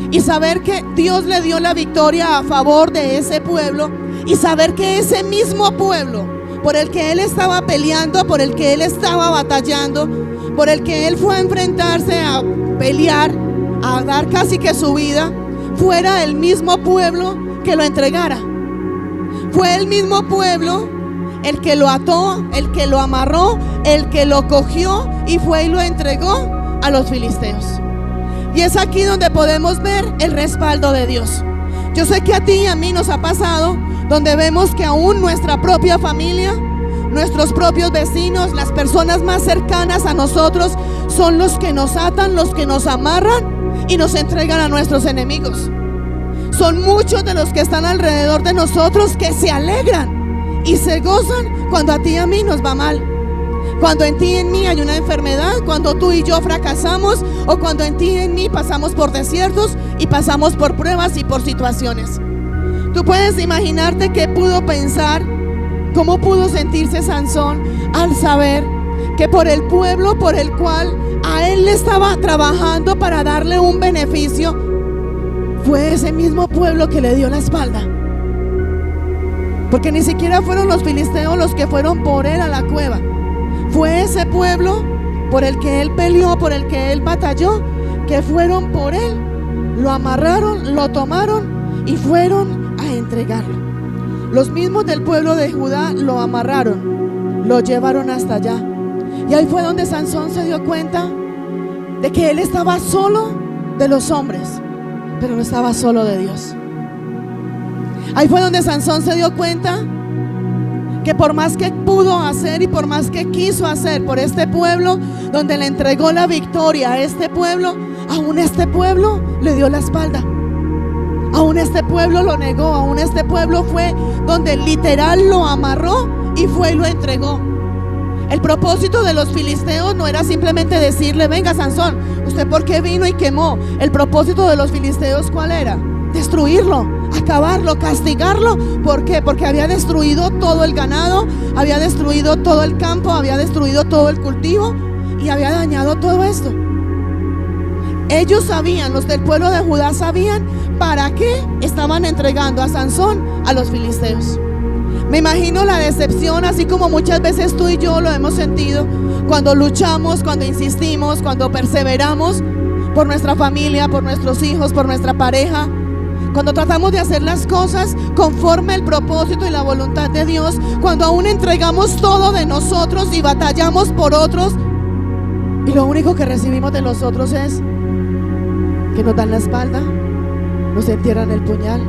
Speaker 1: y saber que Dios le dio la victoria a favor de ese pueblo, y saber que ese mismo pueblo por el que él estaba peleando, por el que él estaba batallando, por el que él fue a enfrentarse, a pelear, a dar casi que su vida, fuera el mismo pueblo que lo entregara. Fue el mismo pueblo el que lo ató, el que lo amarró, el que lo cogió y fue y lo entregó a los filisteos. Y es aquí donde podemos ver el respaldo de Dios. Yo sé que a ti y a mí nos ha pasado, donde vemos que aún nuestra propia familia, nuestros propios vecinos, las personas más cercanas a nosotros, son los que nos atan, los que nos amarran y nos entregan a nuestros enemigos. Son muchos de los que están alrededor de nosotros que se alegran y se gozan cuando a ti y a mí nos va mal, Cuando en ti y en mí hay una enfermedad, cuando tú y yo fracasamos, o cuando en ti y en mí pasamos por desiertos y pasamos por pruebas y por situaciones. Tú puedes imaginarte qué pudo pensar, cómo pudo sentirse Sansón al saber que por el pueblo por el cual a él le estaba trabajando para darle un beneficio, fue ese mismo pueblo que le dio la espalda. Porque ni siquiera fueron los filisteos los que fueron por él a la cueva. Fue ese pueblo por el que él peleó, por el que él batalló, que fueron por él, lo amarraron, lo tomaron y fueron a entregarlo. Los mismos del pueblo de Judá lo amarraron, lo llevaron hasta allá. Y ahí fue donde Sansón se dio cuenta de que él estaba solo de los hombres, pero no estaba solo de Dios. Ahí fue donde Sansón se dio cuenta que por más que pudo hacer y por más que quiso hacer por este pueblo, donde le entregó la victoria a este pueblo, aún este pueblo le dio la espalda. Aún este pueblo lo negó, aún este pueblo fue donde literal lo amarró y fue y lo entregó. El propósito de los filisteos no era simplemente decirle: venga Sansón, ¿usted por qué vino y quemó? El propósito de los filisteos, ¿cuál era? Destruirlo, acabarlo, castigarlo. ¿Por qué? Porque había destruido todo el ganado, había destruido todo el campo, había destruido todo el cultivo y había dañado todo esto. Ellos sabían, los del pueblo de Judá sabían para qué estaban entregando a Sansón a los filisteos. Me imagino la decepción, así como muchas veces tú y yo lo hemos sentido cuando luchamos, cuando insistimos, cuando perseveramos por nuestra familia, por nuestros hijos, por nuestra pareja. Cuando tratamos de hacer las cosas conforme el propósito y la voluntad de Dios, cuando aún entregamos todo de nosotros y batallamos por otros, y lo único que recibimos de los otros es que nos dan la espalda, nos entierran el puñal,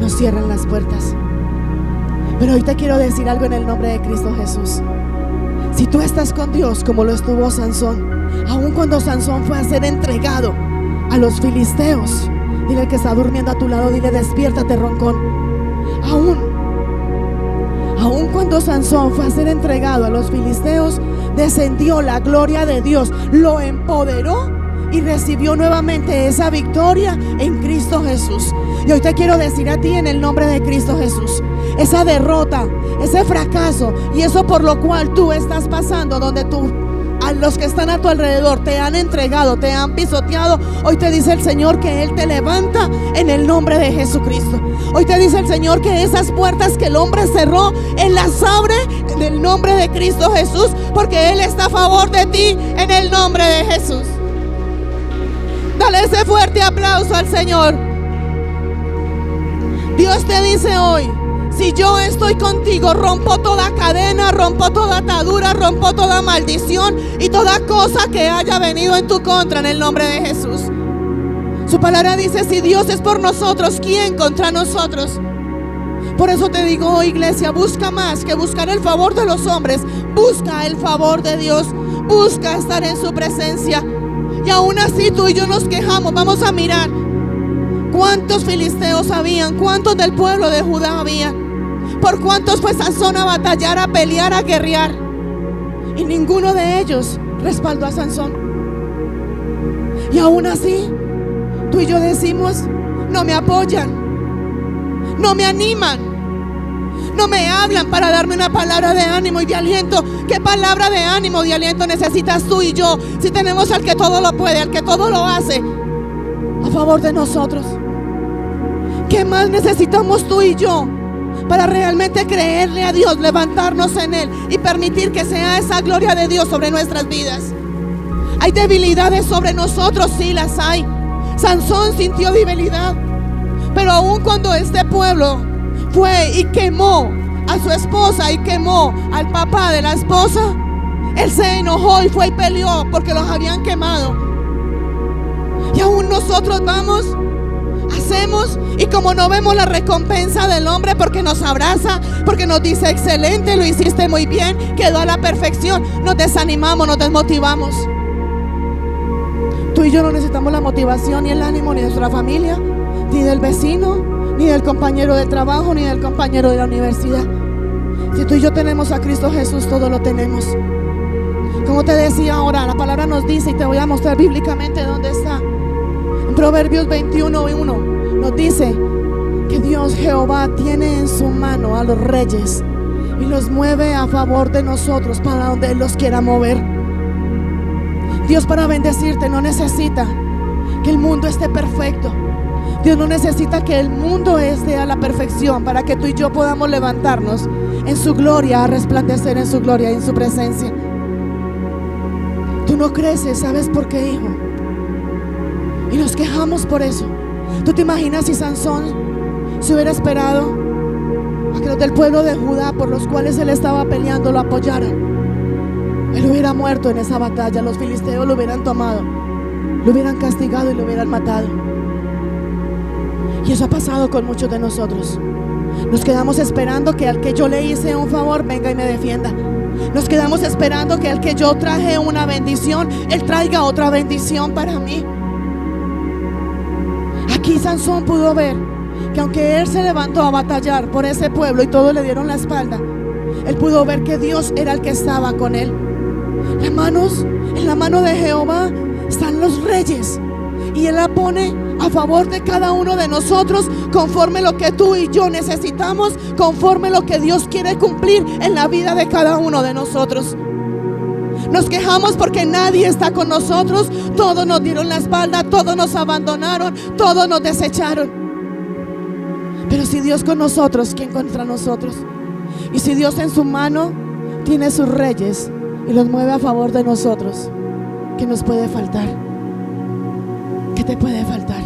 Speaker 1: nos cierran las puertas. Pero hoy te quiero decir algo en el nombre de Cristo Jesús. Si tú estás con Dios como lo estuvo Sansón, aun cuando Sansón fue a ser entregado a los filisteos, dile al que está durmiendo a tu lado, dile: despiértate, roncón. Aun cuando Sansón fue a ser entregado a los filisteos, descendió la gloria de Dios, lo empoderó y recibió nuevamente esa victoria en Cristo Jesús. Y hoy te quiero decir a ti en el nombre de Cristo Jesús, esa derrota, ese fracaso y eso por lo cual tú estás pasando, donde tú, a los que están a tu alrededor te han entregado, te han pisoteado, hoy te dice el Señor que Él te levanta en el nombre de Jesucristo. Hoy te dice el Señor que esas puertas que el hombre cerró, Él las abre en el nombre de Cristo Jesús, porque Él está a favor de ti en el nombre de Jesús. Dale ese fuerte aplauso al Señor. Dios te dice hoy: si yo estoy contigo, rompo toda cadena, rompo toda atadura, rompo toda maldición y toda cosa que haya venido en tu contra en el nombre de Jesús. Su palabra dice: si Dios es por nosotros, ¿quién contra nosotros? Por eso te digo hoy, iglesia, busca más que buscar el favor de los hombres. Busca el favor de Dios, busca estar en su presencia. Y aún así tú y yo nos quejamos. Vamos a mirar cuántos filisteos habían, cuántos del pueblo de Judá había, por cuántos fue Sansón a batallar, a pelear, a guerrear, y ninguno de ellos respaldó a Sansón. Y aún así tú y yo decimos: no me apoyan, no me animan, no me hablan para darme una palabra de ánimo y de aliento. ¿Qué palabra de ánimo y de aliento necesitas tú y yo si tenemos al que todo lo puede, al que todo lo hace a favor de nosotros? ¿Qué más necesitamos tú y yo para realmente creerle a Dios, levantarnos en Él y permitir que sea esa gloria de Dios sobre nuestras vidas? Hay debilidades sobre nosotros, sí las hay. Sansón sintió debilidad, pero aun cuando este pueblo fue y quemó a su esposa y quemó al papá de la esposa, él se enojó y fue y peleó porque los habían quemado. Y aún nosotros vamos, hacemos, y como no vemos la recompensa del hombre porque nos abraza, porque nos dice: excelente, lo hiciste muy bien, quedó a la perfección, nos desanimamos, nos desmotivamos. Tú y yo no necesitamos la motivación ni el ánimo ni de nuestra familia, ni del vecino, ni del compañero de trabajo, ni del compañero de la universidad. Si tú y yo tenemos a Cristo Jesús, todo lo tenemos. Como te decía ahora, la palabra nos dice, y te voy a mostrar bíblicamente dónde está. En Proverbios 21:1 nos dice que Dios Jehová tiene en su mano a los reyes y los mueve a favor de nosotros para donde Él los quiera mover. Dios, para bendecirte, no necesita que el mundo esté perfecto. Dios no necesita que el mundo esté a la perfección para que tú y yo podamos levantarnos en su gloria, a resplandecer en su gloria y en su presencia. Tú no creces, ¿sabes por qué, hijo? Y nos quejamos por eso. ¿Tú te imaginas si Sansón se hubiera esperado a que los del pueblo de Judá, por los cuales él estaba peleando, lo apoyaran? Él hubiera muerto en esa batalla. Los filisteos lo hubieran tomado, lo hubieran castigado y lo hubieran matado. Y eso ha pasado con muchos de nosotros. Nos quedamos esperando que al que yo le hice un favor venga y me defienda. Nos quedamos esperando que al que yo traje una bendición, Él traiga otra bendición para mí. Aquí Sansón pudo ver que aunque él se levantó a batallar por ese pueblo y todos le dieron la espalda, él pudo ver que Dios era el que estaba con él. En la mano de Jehová están los reyes, y Él la pone a favor de cada uno de nosotros, conforme lo que tú y yo necesitamos, conforme lo que Dios quiere cumplir en la vida de cada uno de nosotros. Nos quejamos porque nadie está con nosotros. Todos nos dieron la espalda, todos nos abandonaron, todos nos desecharon. Pero si Dios con nosotros, ¿quién contra nosotros? Y si Dios en su mano tiene sus reyes y los mueve a favor de nosotros, ¿qué nos puede faltar? ¿Qué te puede faltar?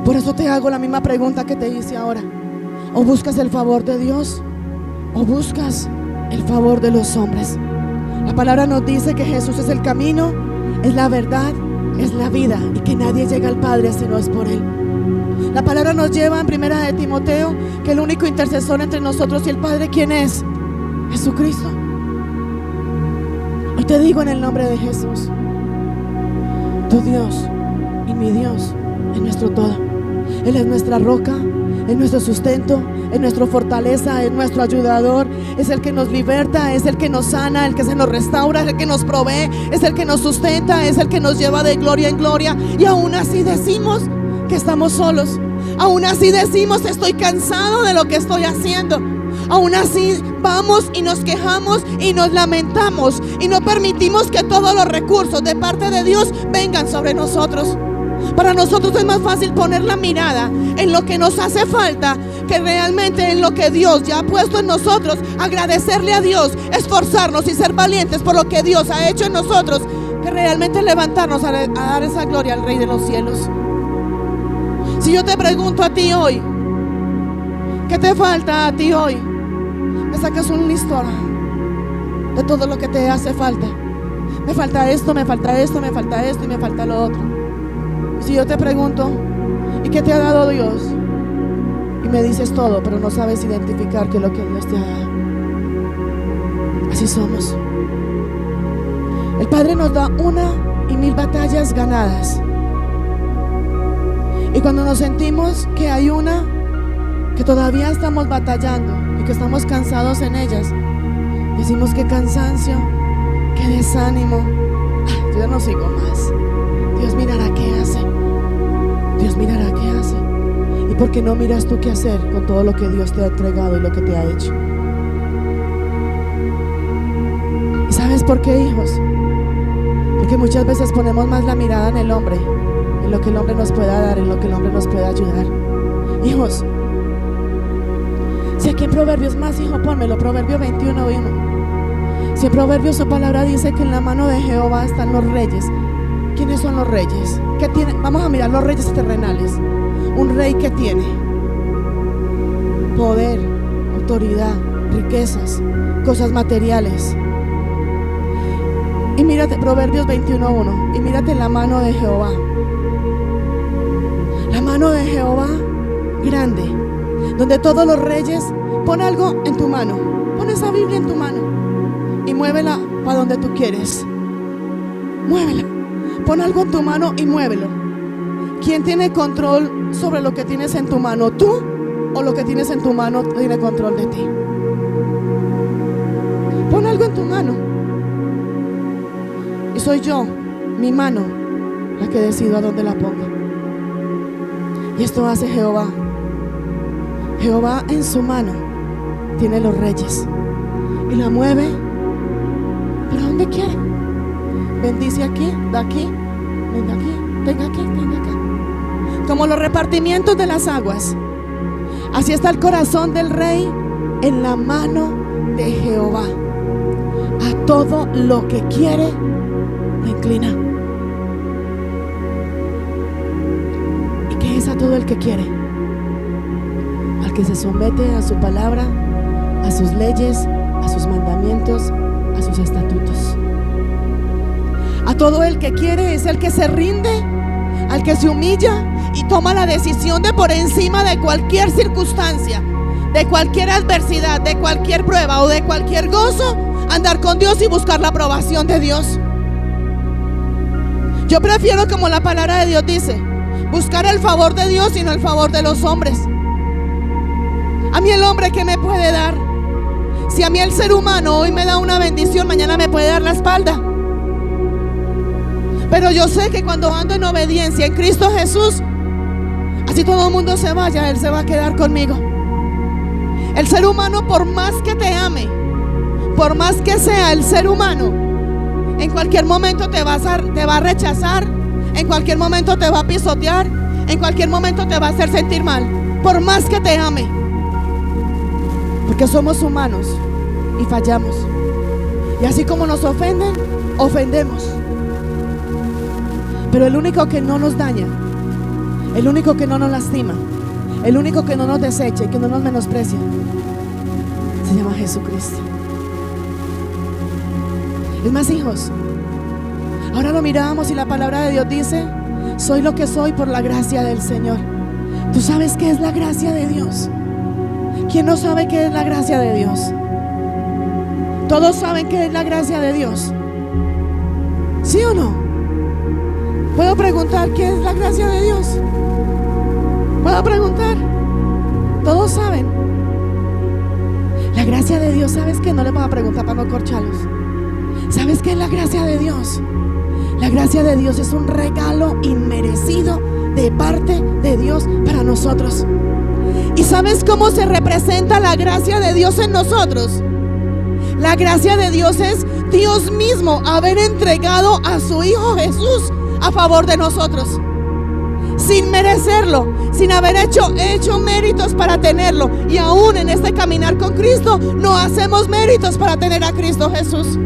Speaker 1: Por eso te hago la misma pregunta que te hice ahora. O buscas el favor de Dios, o buscas el favor de los hombres. La palabra nos dice que Jesús es el camino, es la verdad, es la vida, y que nadie llega al Padre si no es por Él. La palabra nos lleva en 1 de Timoteo que el único intercesor entre nosotros y el Padre, ¿quién es? Jesucristo. Hoy te digo en el nombre de Jesús, tu Dios y mi Dios es nuestro todo. Él es nuestra roca, es nuestro sustento, es nuestra fortaleza, es nuestro ayudador, es el que nos liberta, es el que nos sana, el que se nos restaura, es el que nos provee, es el que nos sustenta, es el que nos lleva de gloria en gloria. Y aún así decimos que estamos solos, aún así decimos estoy cansado de lo que estoy haciendo, aún así vamos y nos quejamos y nos lamentamos y no permitimos que todos los recursos de parte de Dios vengan sobre nosotros. Para nosotros es más fácil poner la mirada en lo que nos hace falta que realmente en lo que Dios ya ha puesto en nosotros. Agradecerle a Dios, esforzarnos y ser valientes por lo que Dios ha hecho en nosotros, que realmente levantarnos a dar esa gloria al Rey de los cielos. Si yo te pregunto a ti hoy, ¿qué te falta a ti hoy? Me sacas un listón de todo lo que te hace falta. Me falta esto, me falta esto, me falta esto y me falta lo otro. Si yo te pregunto, ¿y qué te ha dado Dios? Y me dices todo, pero no sabes identificar qué es lo que Dios te ha dado. Así somos. El Padre nos da 1,000 batallas ganadas. Y cuando nos sentimos que hay una que todavía estamos batallando y que estamos cansados en ellas, decimos qué cansancio, qué desánimo. Yo ya no sigo más. Dios mirará qué hace. Dios mirará qué hace. ¿Y por qué no miras tú qué hacer con todo lo que Dios te ha entregado y lo que te ha hecho? ¿Y sabes por qué, hijos? Porque muchas veces ponemos más la mirada en el hombre, en lo que el hombre nos pueda dar, en lo que el hombre nos pueda ayudar. Hijos, si aquí en Proverbios más, hijo, pónmelo, Proverbio 21:1. Si en Proverbios su palabra dice que en la mano de Jehová están los reyes. ¿Quiénes son los reyes? ¿Qué tiene? Vamos a mirar los reyes terrenales. Un rey que tiene poder, autoridad, riquezas, cosas materiales. Y mírate Proverbios 21:1. Y mírate la mano de Jehová. La mano de Jehová grande, donde todos los reyes. Pon algo en tu mano. Pon esa Biblia en tu mano y muévela para donde tú quieres. Muévela. Pon algo en tu mano y muévelo. ¿Quién tiene control sobre lo que tienes en tu mano? ¿Tú o lo que tienes en tu mano tiene control de ti? Pon algo en tu mano. soy yo, mi mano, la que decido a dónde la pongo. Y esto hace Jehová. Jehová en su mano tiene los reyes y la mueve para donde quiere. Bendice aquí, da aquí, venga aquí, tenga aquí, tenga acá. Como los repartimientos de las aguas, así está el corazón del rey en la mano de Jehová. A todo lo que quiere lo inclina. ¿Y qué es a todo el que quiere? Al que se somete a su palabra, a sus leyes, a sus mandamientos, a sus estatutos. A todo el que quiere es el que se rinde, al que se humilla y toma la decisión de, por encima de cualquier circunstancia, de cualquier adversidad, de cualquier prueba o de cualquier gozo, andar con Dios y buscar la aprobación de Dios. Yo prefiero, como la palabra de Dios dice, buscar el favor de Dios y no el favor de los hombres. A mí el hombre, ¿qué me puede dar? Si a mí el ser humano hoy me da una bendición, mañana me puede dar la espalda. Pero yo sé que cuando ando en obediencia en Cristo Jesús, así todo el mundo se vaya, Él se va a quedar conmigo. El ser humano, por más que te ame, por más que sea el ser humano, en cualquier momento te va a rechazar, en cualquier momento te va a pisotear, en cualquier momento te va a hacer sentir mal, por más que te ame. Porque somos humanos y fallamos. Y así como nos ofenden, ofendemos. Pero el único que no nos daña, el único que no nos lastima, el único que no nos desecha y que no nos menosprecia, se llama Jesucristo. Es más, hijos, ahora lo miramos y la palabra de Dios dice: soy lo que soy por la gracia del Señor. ¿Tú sabes qué es la gracia de Dios? ¿Quién no sabe qué es la gracia de Dios? Todos saben qué es la gracia de Dios, ¿sí o no? ¿Puedo preguntar qué es la gracia de Dios? ¿Puedo preguntar? Todos saben. La gracia de Dios, ¿sabes qué? No le voy a preguntar para no corcharlos. ¿Sabes qué es la gracia de Dios? La gracia de Dios es un regalo inmerecido de parte de Dios para nosotros. ¿Y sabes cómo se representa la gracia de Dios en nosotros? La gracia de Dios es Dios mismo haber entregado a su Hijo Jesús a favor de nosotros, sin merecerlo, sin haber hecho méritos para tenerlo. Y aún en este caminar con Cristo no hacemos méritos para tener a Cristo Jesús,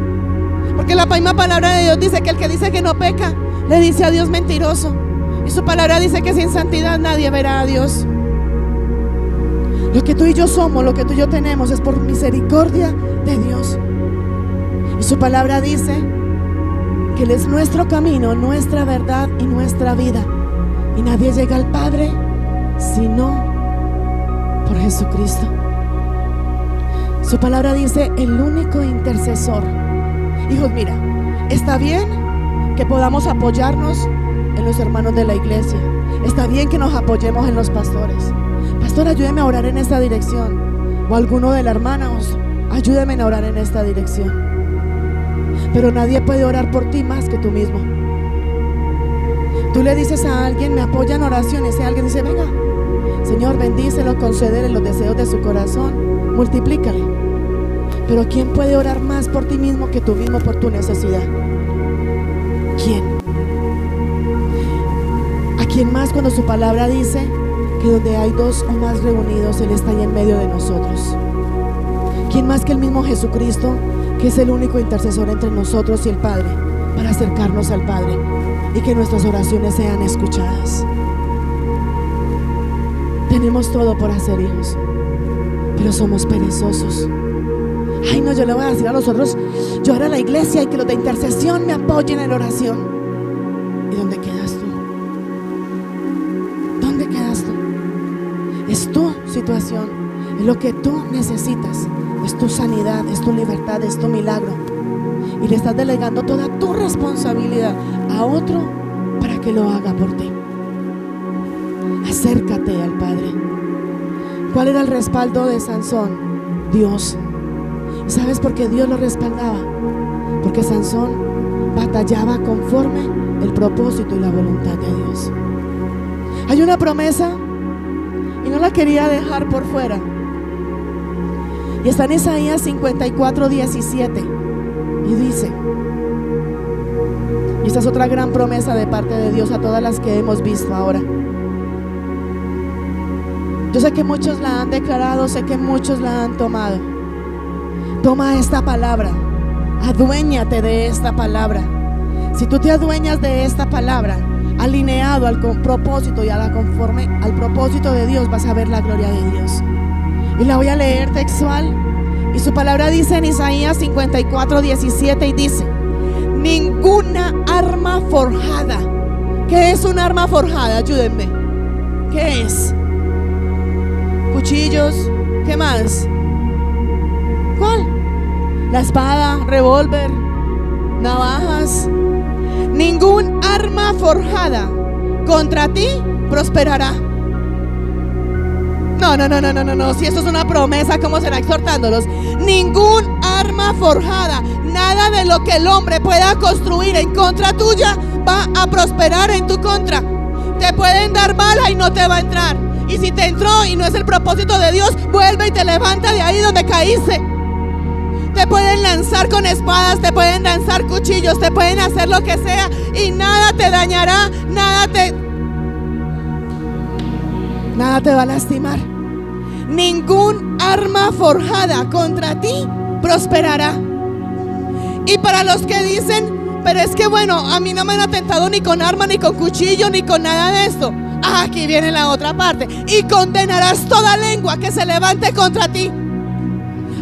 Speaker 1: porque la misma palabra de Dios dice que el que dice que no peca le dice a Dios mentiroso, y su palabra dice que sin santidad nadie verá a Dios. Lo que tú y yo somos, lo que tú y yo tenemos, es por misericordia de Dios. Y su palabra dice que Él es nuestro camino, nuestra verdad y nuestra vida. Y nadie llega al Padre sino por Jesucristo. Su palabra dice: el único intercesor. Hijos, mira, está bien que podamos apoyarnos en los hermanos de la iglesia. Está bien que nos apoyemos en los pastores. Pastor, ayúdeme a orar en esta dirección. O alguno de las hermanas, ayúdeme a orar en esta dirección. Pero nadie puede orar por ti más que tú mismo. Tú le dices a alguien: me apoya en oración. Y ese alguien dice: venga, Señor, bendícelo, concédele los deseos de su corazón, multiplícale. Pero ¿quién puede orar más por ti mismo que tú mismo por tu necesidad? ¿Quién? ¿A quién más cuando su palabra dice que donde hay dos o más reunidos, Él está ahí en medio de nosotros? ¿Quién más que el mismo Jesucristo, que es el único intercesor entre nosotros y el Padre, para acercarnos al Padre y que nuestras oraciones sean escuchadas? Tenemos todo por hacer, hijos, pero somos perezosos. Ay, no, yo le voy a decir a los otros: yo haré a la iglesia y que los de intercesión me apoyen en oración. ¿Y dónde quedas tú? ¿Dónde quedas tú? Es tu situación, es lo que tú necesitas, es tu sanidad, es tu libertad, es tu milagro. Y le estás delegando toda tu responsabilidad a otro para que lo haga por ti. Acércate al Padre. ¿Cuál era el respaldo de Sansón? Dios. ¿Sabes por qué Dios lo respaldaba? Porque Sansón batallaba conforme el propósito y la voluntad de Dios. Hay una promesa y no la quería dejar por fuera, y está en Isaías 54:17, y dice, y esta es otra gran promesa de parte de Dios a todas las que hemos visto ahora. Yo sé que muchos la han declarado, sé que muchos la han tomado. Toma esta palabra, aduéñate de esta palabra. Si tú te adueñas de esta palabra, alineado al propósito y conforme al propósito de Dios, vas a ver la gloria de Dios. Y la voy a leer textual, y su palabra dice en Isaías 54:17, y dice: ninguna arma forjada. ¿Qué es un arma forjada? Ayúdenme. ¿Qué es? Cuchillos. ¿Qué más? ¿Cuál? La espada, revólver, navajas. Ningún arma forjada contra ti prosperará. No. Si esto es una promesa, ¿cómo será exhortándolos? Ningún arma forjada, nada de lo que el hombre pueda construir en contra tuya va a prosperar en tu contra. Te pueden dar bala y no te va a entrar. Y si te entró y no es el propósito de Dios, vuelve y te levanta de ahí donde caíste. Te pueden lanzar con espadas, te pueden lanzar cuchillos, te pueden hacer lo que sea, y nada te dañará, nada te va a lastimar. Ningún arma forjada contra ti prosperará. Y para los que dicen, pero es que bueno, a mí no me han atentado ni con arma, ni con cuchillo, ni con nada de esto. Aquí viene la otra parte. Y condenarás toda lengua que se levante contra ti.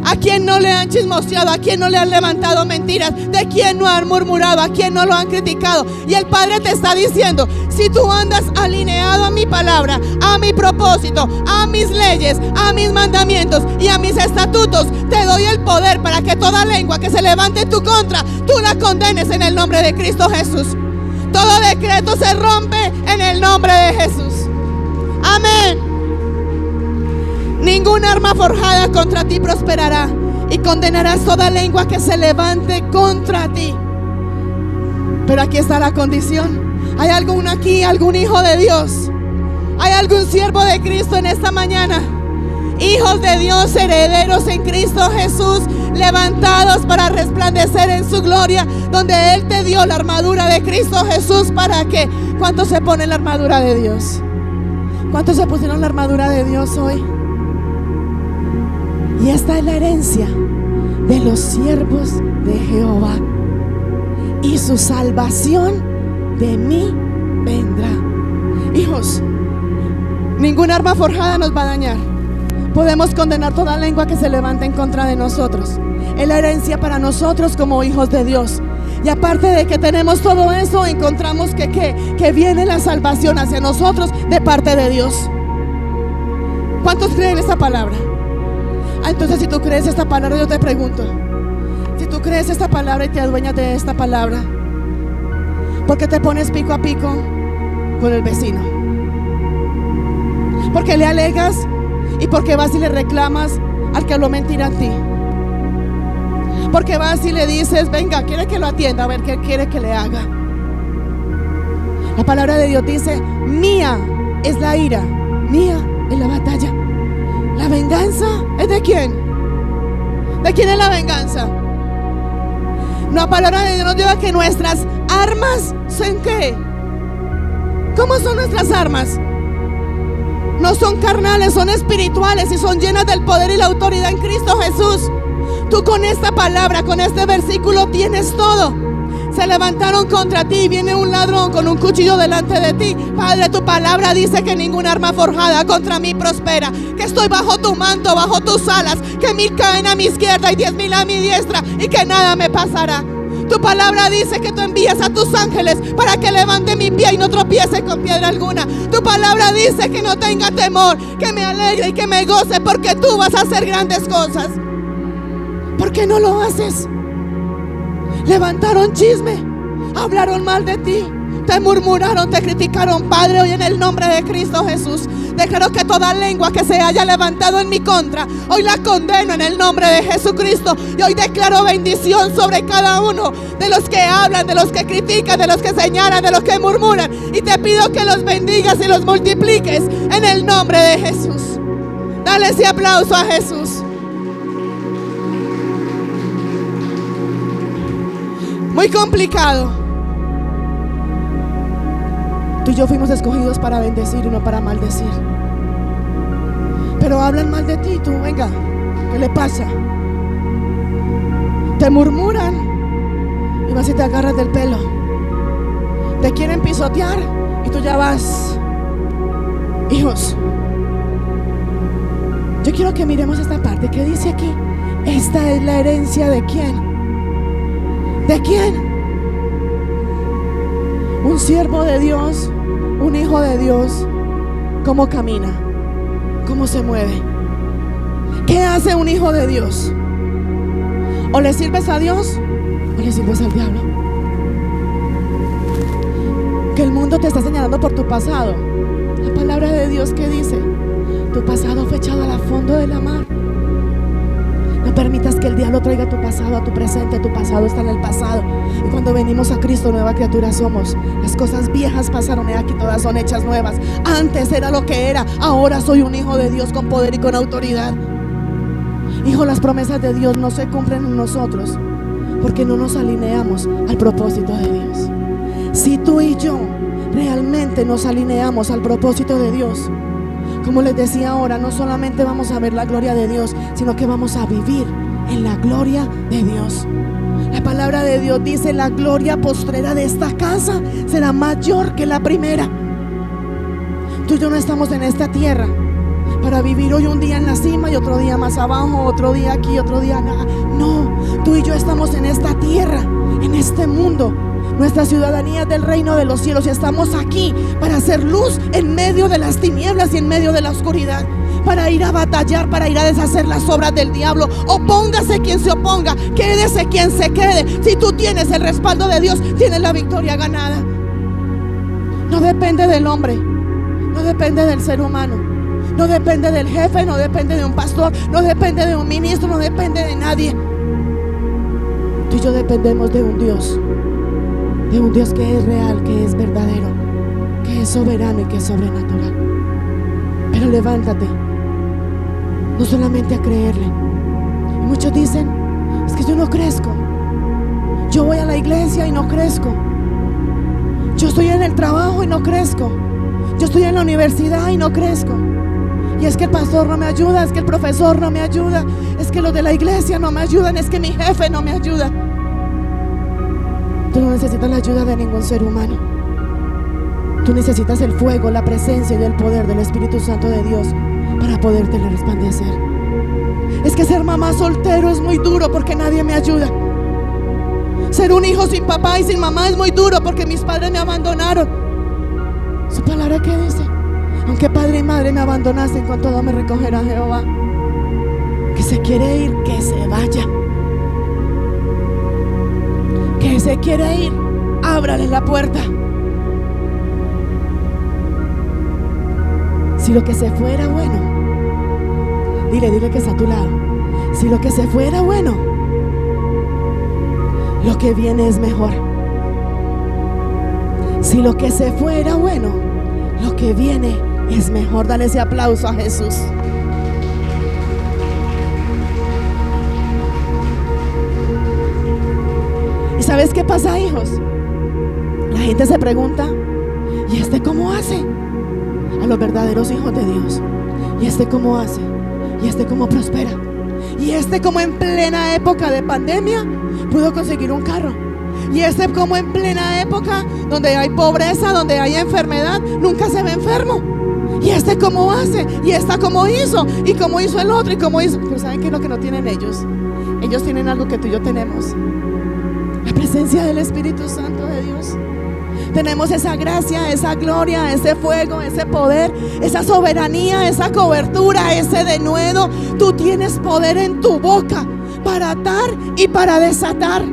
Speaker 1: ¿A quién no le han chismoseado? ¿A quién no le han levantado mentiras? ¿De quién no han murmurado? ¿A quién no lo han criticado? Y el Padre te está diciendo: si tú andas alineado a mi palabra, a mi propósito, a mis leyes, a mis mandamientos y a mis estatutos, te doy el poder para que toda lengua que se levante en tu contra, tú la condenes en el nombre de Cristo Jesús. Todo decreto se rompe en el nombre de Jesús. Amén. Ningún arma forjada contra ti prosperará, y condenarás toda lengua que se levante contra ti. Pero aquí está la condición. ¿Hay algún aquí, algún hijo de Dios? ¿Hay algún siervo de Cristo en esta mañana? Hijos de Dios, herederos en Cristo Jesús, levantados para resplandecer en su gloria, donde Él te dio la armadura de Cristo Jesús. ¿Para qué? ¿Cuántos se ponen la armadura de Dios? ¿Cuántos se pusieron la armadura de Dios hoy? Y esta es la herencia de los siervos de Jehová, y su salvación de mí vendrá. Hijos, ningún arma forjada nos va a dañar. Podemos condenar toda lengua que se levante en contra de nosotros. Es la herencia para nosotros como hijos de Dios. Y aparte de que tenemos todo eso, encontramos que viene la salvación hacia nosotros de parte de Dios. ¿Cuántos creen esta palabra? Entonces, si tú crees esta palabra, yo te pregunto, si tú crees esta palabra y te adueñas de esta palabra, ¿por qué te pones pico a pico con el vecino? ¿Por qué le alegas? ¿Y por qué vas y le reclamas al que habló mentira a ti? ¿Por qué vas y le dices: venga, quiere que lo atienda, a ver qué quiere que le haga? La palabra de Dios dice: mía es la ira, mía es la batalla. ¿La venganza es de quién? ¿De quién es la venganza? La palabra de Dios nos dice que nuestras armas son ¿qué? ¿Cómo son nuestras armas? No son carnales, son espirituales y son llenas del poder y la autoridad en Cristo Jesús. Tú con esta palabra, con este versículo tienes todo. Se levantaron contra ti, viene un ladrón con un cuchillo delante de ti. Padre, tu palabra dice que ninguna arma forjada contra mí prospera, que estoy bajo tu manto, bajo tus alas, que 1000 caen a mi izquierda y 10,000 a mi diestra, y que nada me pasará. Tu palabra dice que tú envías a tus ángeles para que levante mi pie y no tropiece con piedra alguna. Tu palabra dice que no tenga temor, que me alegre y que me goce, porque tú vas a hacer grandes cosas. ¿Por qué no lo haces? Levantaron chisme, hablaron mal de ti, te murmuraron, te criticaron. Padre, hoy en el nombre de Cristo Jesús Declaro que toda lengua que se haya levantado en mi contra, hoy la condeno en el nombre de Jesucristo. Y hoy declaro bendición sobre cada uno de los que hablan, de los que critican, de los que señalan, de los que murmuran. Y te pido que los bendigas y los multipliques en el nombre de Jesús. Dale ese aplauso a Jesús. Muy complicado. Tú y yo fuimos escogidos para bendecir y no para maldecir. Pero hablan mal de ti, tú, venga, ¿qué le pasa? Te murmuran y vas y te agarras del pelo. Te quieren pisotear y tú ya vas. Hijos, yo quiero que miremos esta parte. ¿Qué dice aquí? Esta es la herencia de ¿quién? ¿De quién? Un siervo de Dios, un hijo de Dios. ¿Cómo camina? ¿Cómo se mueve? ¿Qué hace un hijo de Dios? O le sirves a Dios o le sirves al diablo. Que el mundo te está señalando por tu pasado. La palabra de Dios, ¿qué dice? Tu pasado fue echado al fondo de la mar. No permitas que el diablo traiga tu pasado a tu presente. Tu pasado está en el pasado. Y cuando venimos a Cristo, nueva criatura somos. Las cosas viejas pasaron y aquí todas son hechas nuevas. Antes era lo que era, ahora soy un hijo de Dios con poder y con autoridad. Hijo, las promesas de Dios no se cumplen en nosotros porque no nos alineamos al propósito de Dios. Si tú y yo realmente nos alineamos al propósito de Dios, como les decía ahora, no solamente vamos a ver la gloria de Dios, sino que vamos a vivir en la gloria de Dios. La palabra de Dios dice: la gloria postrera de esta casa será mayor que la primera. Tú y yo no estamos en esta tierra para vivir hoy un día en la cima y otro día más abajo, otro día aquí, otro día nada. No, tú y yo estamos en esta tierra, en este mundo. Nuestra ciudadanía es del reino de los cielos y estamos aquí para hacer luz en medio de las tinieblas y en medio de la oscuridad, para ir a batallar, para ir a deshacer las obras del diablo. Opóngase quien se oponga, quédese quien se quede. Si tú tienes el respaldo de Dios, tienes la victoria ganada. No depende del hombre, no depende del ser humano, no depende del jefe, no depende de un pastor, no depende de un ministro, no depende de nadie. Tú y yo dependemos de un Dios que es real, que es verdadero, que es soberano y que es sobrenatural. Pero levántate, no solamente a creerle. Y muchos dicen: es que yo no crezco, yo voy a la iglesia y no crezco, yo estoy en el trabajo y no crezco, yo estoy en la universidad y no crezco. Y es que el pastor no me ayuda, es que el profesor no me ayuda, es que los de la iglesia no me ayudan, es que mi jefe no me ayuda. Tú no necesitas la ayuda de ningún ser humano. Tú necesitas el fuego, la presencia y el poder del Espíritu Santo de Dios para poderte resplandecer. Es que ser mamá soltero es muy duro porque nadie me ayuda. Ser un hijo sin papá y sin mamá es muy duro porque mis padres me abandonaron. Su palabra, ¿qué dice? Aunque padre y madre me abandonasen, con todo me recogerá Jehová. Que se quiere ir, que se vaya. Que se quiere ir, ábrale la puerta. Si lo que se fuera bueno, dile que está a tu lado. Si lo que se fuera bueno, lo que viene es mejor. Si lo que se fuera bueno, lo que viene es mejor. Dale ese aplauso a Jesús. ¿Y sabes qué pasa, hijos? La gente se pregunta: ¿y este cómo hace? A los verdaderos hijos de Dios. ¿Y este cómo hace? ¿Y este cómo prospera? ¿Y este cómo en plena época de pandemia pudo conseguir un carro? ¿Y este cómo en plena época donde hay pobreza, donde hay enfermedad, nunca se ve enfermo? ¿Y este cómo hace? ¿Y esta cómo hizo? ¿Y cómo hizo el otro? ¿Y cómo hizo? Pero ¿saben qué es lo que no tienen ellos? Ellos tienen algo que tú y yo tenemos: la presencia del Espíritu Santo de Dios. Tenemos esa gracia, esa gloria, ese fuego, ese poder, esa soberanía, esa cobertura, ese denuedo. Tú tienes poder en tu boca para atar y para desatar.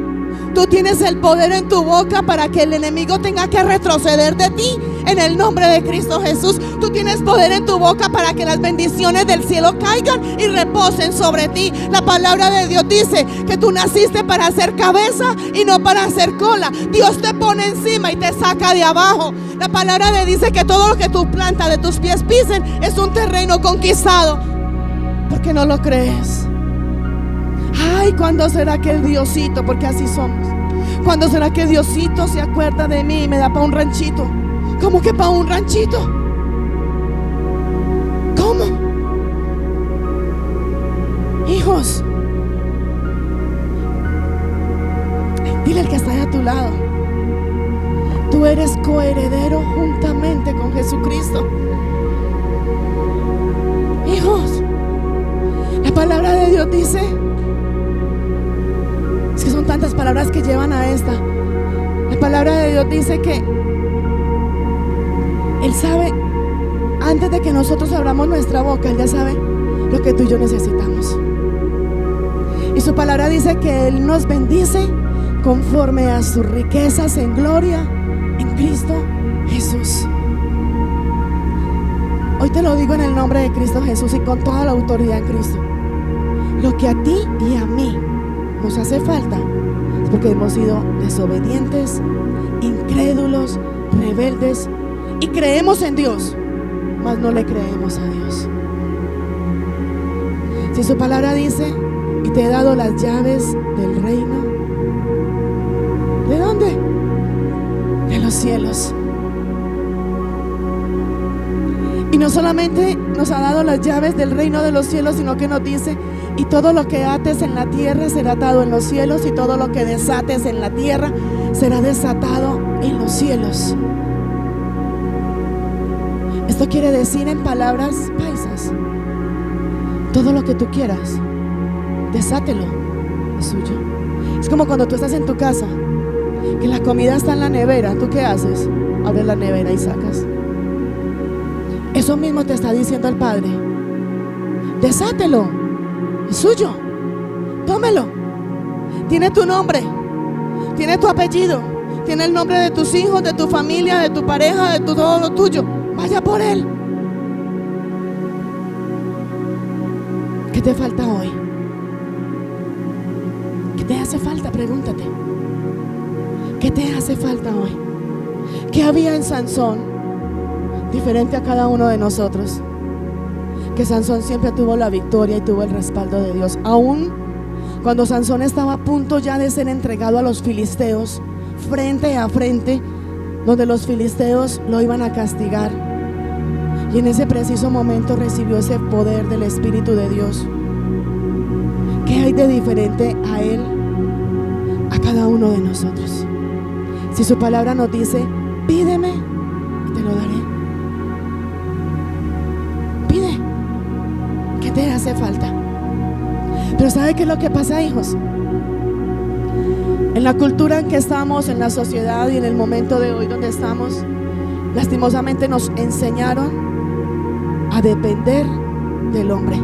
Speaker 1: Tú tienes el poder en tu boca para que el enemigo tenga que retroceder de ti en el nombre de Cristo Jesús. Tú tienes poder en tu boca para que las bendiciones del cielo caigan y reposen sobre ti. La palabra de Dios dice que tú naciste para ser cabeza y no para ser cola. Dios te pone encima y te saca de abajo. La palabra de dice que todo lo que tú plantas de tus pies pisen es un terreno conquistado. ¿Por qué no lo crees? Ay, ¿cuándo será que el Diosito, porque así somos, cuándo será que Diosito se acuerda de mí y me da para un ranchito? ¿Cómo que para un ranchito? ¿Cómo? Hijos, dile al que está ahí a tu lado: tú eres coheredero juntamente con Jesucristo. Hijos, la palabra de Dios dice, es que son tantas palabras que llevan a esta. La palabra de Dios dice que Él sabe, antes de que nosotros abramos nuestra boca, Él ya sabe lo que tú y yo necesitamos. Y su palabra dice que Él nos bendice conforme a sus riquezas en gloria en Cristo Jesús. Hoy te lo digo en el nombre de Cristo Jesús y con toda la autoridad en Cristo. Lo que a ti y a mí nos hace falta es porque hemos sido desobedientes, incrédulos, rebeldes, y creemos en Dios, mas no le creemos a Dios. Si su palabra dice: y te he dado las llaves del reino, ¿de dónde? De los cielos. Y no solamente nos ha dado las llaves del reino de los cielos, sino que nos dice: y todo lo que ates en la tierra será atado en los cielos, y todo lo que desates en la tierra será desatado en los cielos. Esto quiere decir, en palabras paisas, todo lo que tú quieras, desátelo, es suyo. Es como cuando tú estás en tu casa, que la comida está en la nevera. ¿Tú qué haces? Abres la nevera y sacas. Eso mismo te está diciendo el Padre: desátelo, es suyo, tómelo. Tiene tu nombre, tiene tu apellido, tiene el nombre de tus hijos, de tu familia, de tu pareja, de todo lo tuyo. Vaya por él. ¿Qué te falta hoy? ¿Qué te hace falta? Pregúntate. ¿Qué te hace falta hoy? ¿Qué había en Sansón diferente a cada uno de nosotros? Que Sansón siempre tuvo la victoria y tuvo el respaldo de Dios. Aún cuando Sansón estaba a punto ya de ser entregado a los filisteos, frente a frente, donde los filisteos lo iban a castigar, y en ese preciso momento recibió ese poder del Espíritu de Dios. ¿Qué hay de diferente a él, a cada uno de nosotros? Si su palabra nos dice: pídeme y te lo daré. Pide. ¿Qué te hace falta? Pero ¿sabe qué es lo que pasa, hijos? En la cultura en que estamos, en la sociedad y en el momento de hoy donde estamos, lastimosamente nos enseñaron a depender del hombre.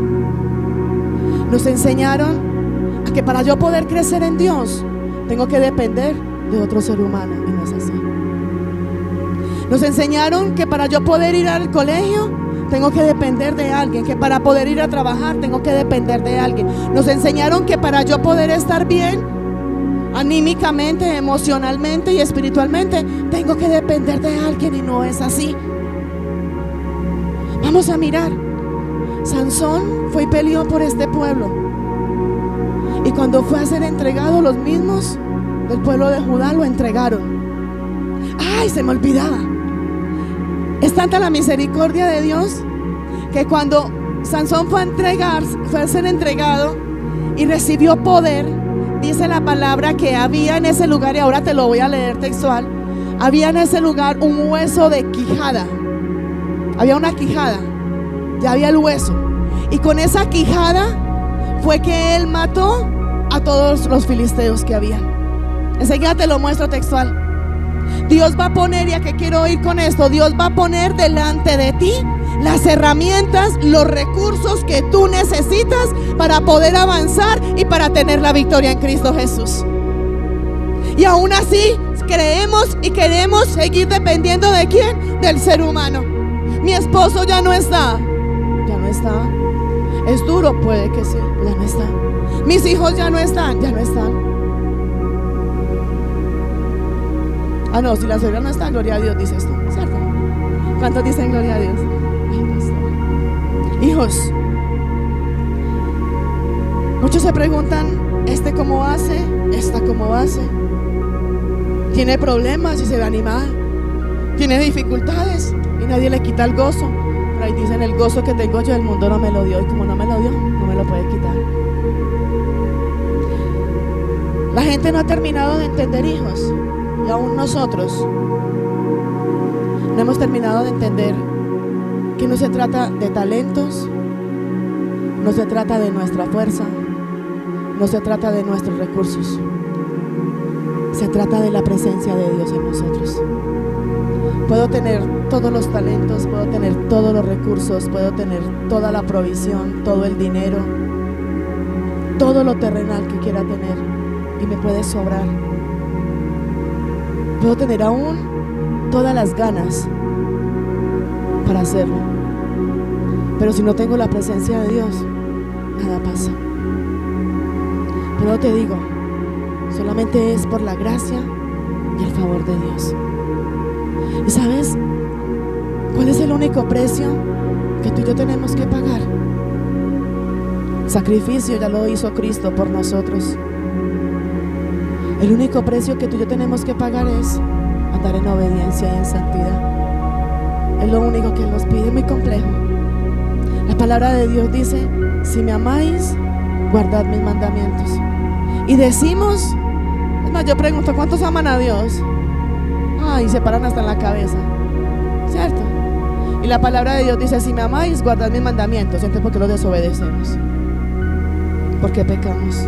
Speaker 1: Nos enseñaron a que para yo poder crecer en Dios tengo que depender de otro ser humano, y no es así. Nos enseñaron que para yo poder ir al colegio tengo que depender de alguien, que para poder ir a trabajar tengo que depender de alguien. Nos enseñaron que para yo poder estar bien anímicamente, emocionalmente y espiritualmente tengo que depender de alguien, y no es así. Vamos a mirar. Sansón fue y peleó por este pueblo, y cuando fue a ser entregado, los mismos del pueblo de Judá lo entregaron. Ay, se me olvidaba. Es tanta la misericordia de Dios que cuando Sansón fue a ser entregado y recibió poder, dice la palabra que había en ese lugar, y ahora te lo voy a leer textual, había en ese lugar un hueso de quijada. Había una quijada, ya había el hueso, y con esa quijada fue que él mató a todos los filisteos que había. Enseguida te lo muestro textual. Dios va a poner, y a qué quiero ir con esto, Dios va a poner delante de ti las herramientas, los recursos que tú necesitas para poder avanzar y para tener la victoria en Cristo Jesús. Y aún así, creemos y queremos seguir dependiendo ¿de quién? Del ser humano. Mi esposo ya no está. Ya no está. Es duro, puede que sí, ya no está. Mis hijos ya no están, ya no están. Ah, no, si la suegra no está, gloria a Dios, dices tú, ¿cierto? ¿Cuántos dicen gloria a Dios? Ay, pastor. Hijos, muchos se preguntan, ¿este cómo hace? ¿Esta cómo hace? Tiene problemas y se ve animada. Tiene dificultades y nadie le quita el gozo. Por ahí dicen, el gozo que tengo yo, el mundo no me lo dio. Y como no me lo dio, no me lo puede quitar. La gente no ha terminado de entender, hijos. Y aún nosotros no hemos terminado de entender que no se trata de talentos, no se trata de nuestra fuerza, no se trata de nuestros recursos. Se trata de la presencia de Dios en nosotros. Puedo tener todos los talentos, puedo tener todos los recursos, puedo tener toda la provisión, todo el dinero, todo lo terrenal que quiera tener, y me puede sobrar. Puedo tener aún todas las ganas para hacerlo, pero si no tengo la presencia de Dios, nada pasa. Pero te digo, solamente es por la gracia y el favor de Dios. ¿Y sabes cuál es el único precio que tú y yo tenemos que pagar? Sacrificio ya lo hizo Cristo por nosotros. El único precio que tú y yo tenemos que pagar es andar en obediencia y en santidad. Es lo único que Él nos pide, muy complejo. La palabra de Dios dice, si me amáis, guardad mis mandamientos. Y decimos, es más, yo pregunto, ¿cuántos aman a Dios? Ay, se paran hasta en la cabeza, ¿cierto? Y la palabra de Dios dice, si me amáis, guardad mis mandamientos. Entonces, ¿por qué los desobedecemos? ¿Por qué pecamos?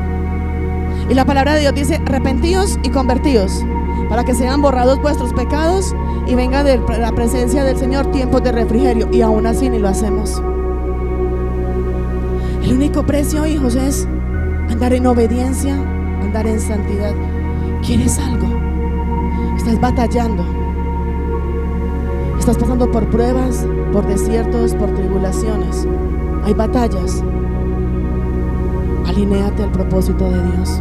Speaker 1: Y la palabra de Dios dice, arrepentíos y convertíos, para que sean borrados vuestros pecados y venga de la presencia del Señor tiempos de refrigerio. Y aún así ni lo hacemos. El único precio, hijos, es andar en obediencia, andar en santidad. ¿Quieres algo? Estás batallando, estás pasando por pruebas, por desiertos, por tribulaciones. Hay batallas. Alinéate al propósito de Dios.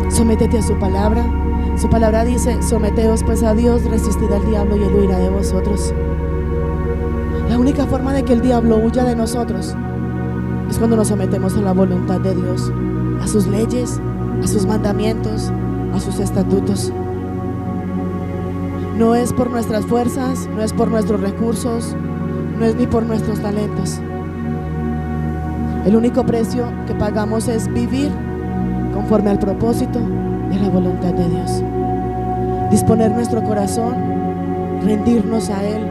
Speaker 1: Sométete a su palabra. Su palabra dice, someteos pues a Dios, resistid al diablo y él huirá de vosotros. La única forma de que el diablo huya de nosotros es cuando nos sometemos a la voluntad de Dios, a sus leyes, a sus mandamientos, a sus estatutos. No es por nuestras fuerzas, no es por nuestros recursos, no es ni por nuestros talentos. El único precio que pagamos es vivir conforme al propósito y a la voluntad de Dios. Disponer nuestro corazón, rendirnos a Él,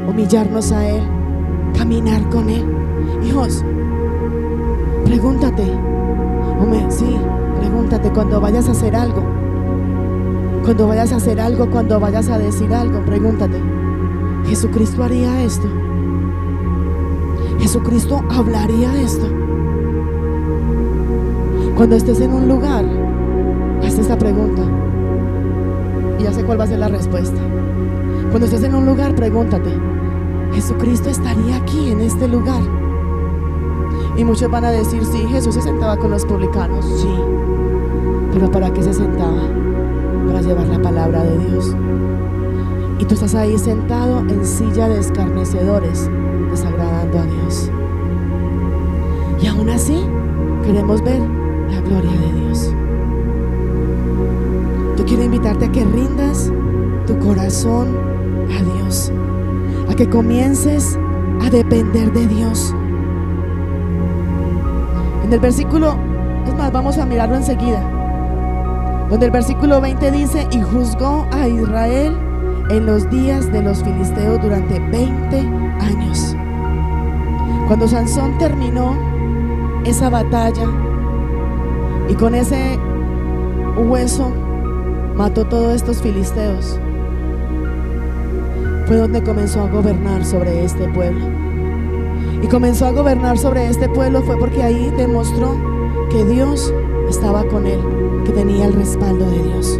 Speaker 1: humillarnos a Él, caminar con Él. Hijos, pregúntate, pregúntate cuando vayas a hacer algo. Cuando vayas a hacer algo, cuando vayas a decir algo, pregúntate, ¿Jesucristo haría esto? ¿Jesucristo hablaría esto? Cuando estés en un lugar, hazte esta pregunta y ya sé cuál va a ser la respuesta. Cuando estés en un lugar, pregúntate, ¿Jesucristo estaría aquí en este lugar? Y muchos van a decir, sí, Jesús se sentaba con los publicanos, sí. ¿Pero para qué se sentaba? Para llevar la palabra de Dios. Y tú estás ahí sentado en silla de escarnecedores, desagradando a Dios. Y aún así queremos ver la gloria de Dios. Yo quiero invitarte a que rindas tu corazón a Dios, a que comiences a depender de Dios. En el versículo, es más, vamos a mirarlo enseguida, donde el versículo 20 dice, y juzgó a Israel en los días de los filisteos durante 20 años. Cuando Sansón terminó esa batalla y con ese hueso mató todos estos filisteos, fue donde comenzó a gobernar sobre este pueblo. Y comenzó a gobernar sobre este pueblo fue porque ahí demostró que Dios estaba con él, que tenía el respaldo de Dios.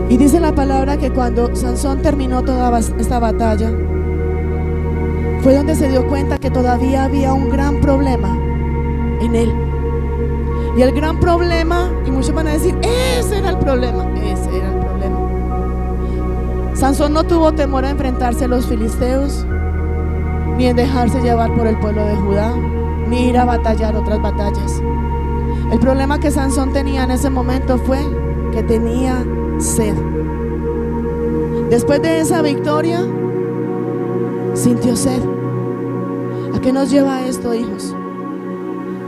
Speaker 1: Y dice la palabra que cuando Sansón terminó toda esta batalla, fue donde se dio cuenta que todavía había un gran problema en él. Y el gran problema, y muchos van a decir, ese era el problema. Sansón no tuvo temor a enfrentarse a los filisteos, ni en dejarse llevar por el pueblo de Judá, ni ir a batallar otras batallas. El problema que Sansón tenía en ese momento fue que tenía sed. Después de esa victoria, sintió sed. ¿A qué nos lleva esto, hijos?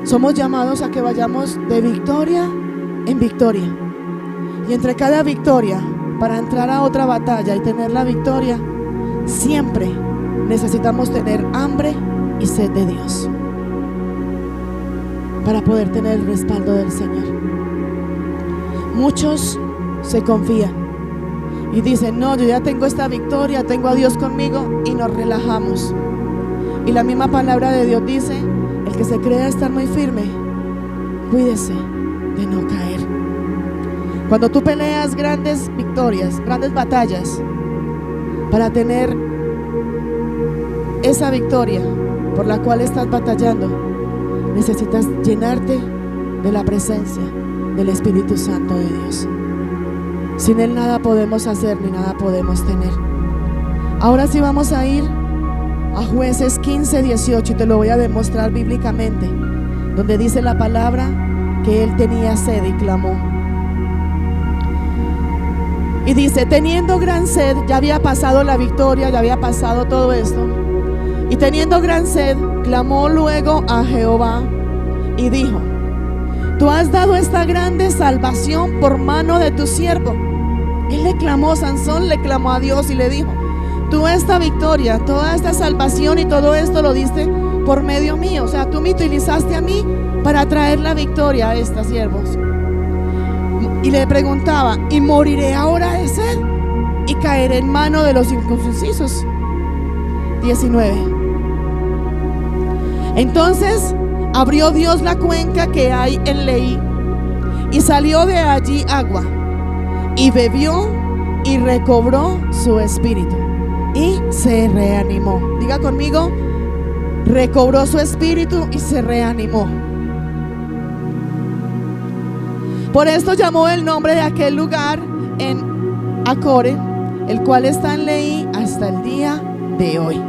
Speaker 1: Somos llamados a que vayamos de victoria en victoria. Y entre cada victoria, para entrar a otra batalla y tener la victoria, siempre necesitamos tener hambre y sed de Dios para poder tener el respaldo del Señor. Muchos se confían y dicen, no, yo ya tengo esta victoria, tengo a Dios conmigo, y nos relajamos. Y la misma palabra de Dios dice, el que se crea estar muy firme, cuídese de no caer. Cuando tú peleas grandes victorias, grandes batallas, para tener esa victoria por la cual estás batallando, necesitas llenarte de la presencia del Espíritu Santo de Dios. Sin Él nada podemos hacer ni nada podemos tener. Ahora sí vamos a ir a Jueces 15:18 y te lo voy a demostrar bíblicamente, donde dice la palabra que él tenía sed y clamó. Y dice, teniendo gran sed, ya había pasado la victoria, ya había pasado todo esto, y teniendo gran sed, clamó luego a Jehová y dijo, tú has dado esta grande salvación por mano de tu siervo. Él le clamó, Sansón le clamó a Dios y le dijo, tú esta victoria, toda esta salvación y todo esto lo diste por medio mío. O sea, tú me utilizaste a mí para traer la victoria a estos siervos. Y le preguntaba, ¿y moriré ahora de sed y caeré en mano de los incircuncisos? 19. Entonces abrió Dios la cuenca que hay en Leí, y salió de allí agua, y bebió y recobró su espíritu y se reanimó. Diga conmigo, recobró su espíritu y se reanimó. Por esto llamó el nombre de aquel lugar en Acore, el cual está en Leí hasta el día de hoy.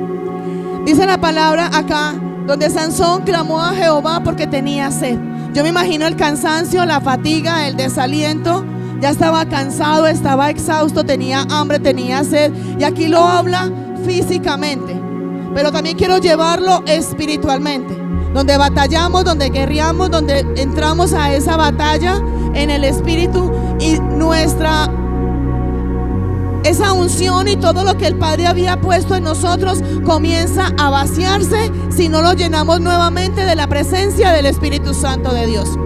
Speaker 1: Dice la palabra acá, donde Sansón clamó a Jehová porque tenía sed. Yo me imagino el cansancio, la fatiga, el desaliento. Ya estaba cansado, estaba exhausto, tenía hambre, tenía sed. Y aquí lo habla físicamente, pero también quiero llevarlo espiritualmente, donde batallamos, donde guerreamos, donde entramos a esa batalla en el espíritu, y esa unción y todo lo que el Padre había puesto en nosotros comienza a vaciarse si no lo llenamos nuevamente de la presencia del Espíritu Santo de Dios.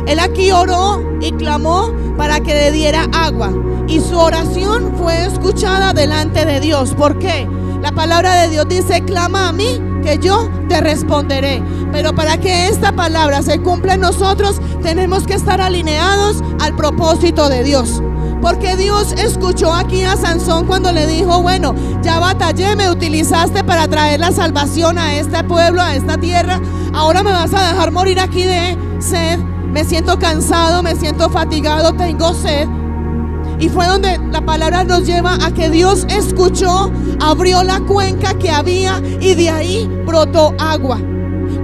Speaker 1: Él aquí oró y clamó para que le diera agua, y su oración fue escuchada delante de Dios. ¿Por qué? La palabra de Dios dice, clama a mí que yo te responderé. Pero para que esta palabra se cumpla en nosotros, tenemos que estar alineados al propósito de Dios. Porque Dios escuchó aquí a Sansón cuando le dijo, bueno, ya batallé, me utilizaste para traer la salvación a este pueblo, a esta tierra. Ahora me vas a dejar morir aquí de sed. Me siento cansado, me siento fatigado, tengo sed. Y fue donde la palabra nos lleva a que Dios escuchó, abrió la cuenca que había y de ahí brotó agua.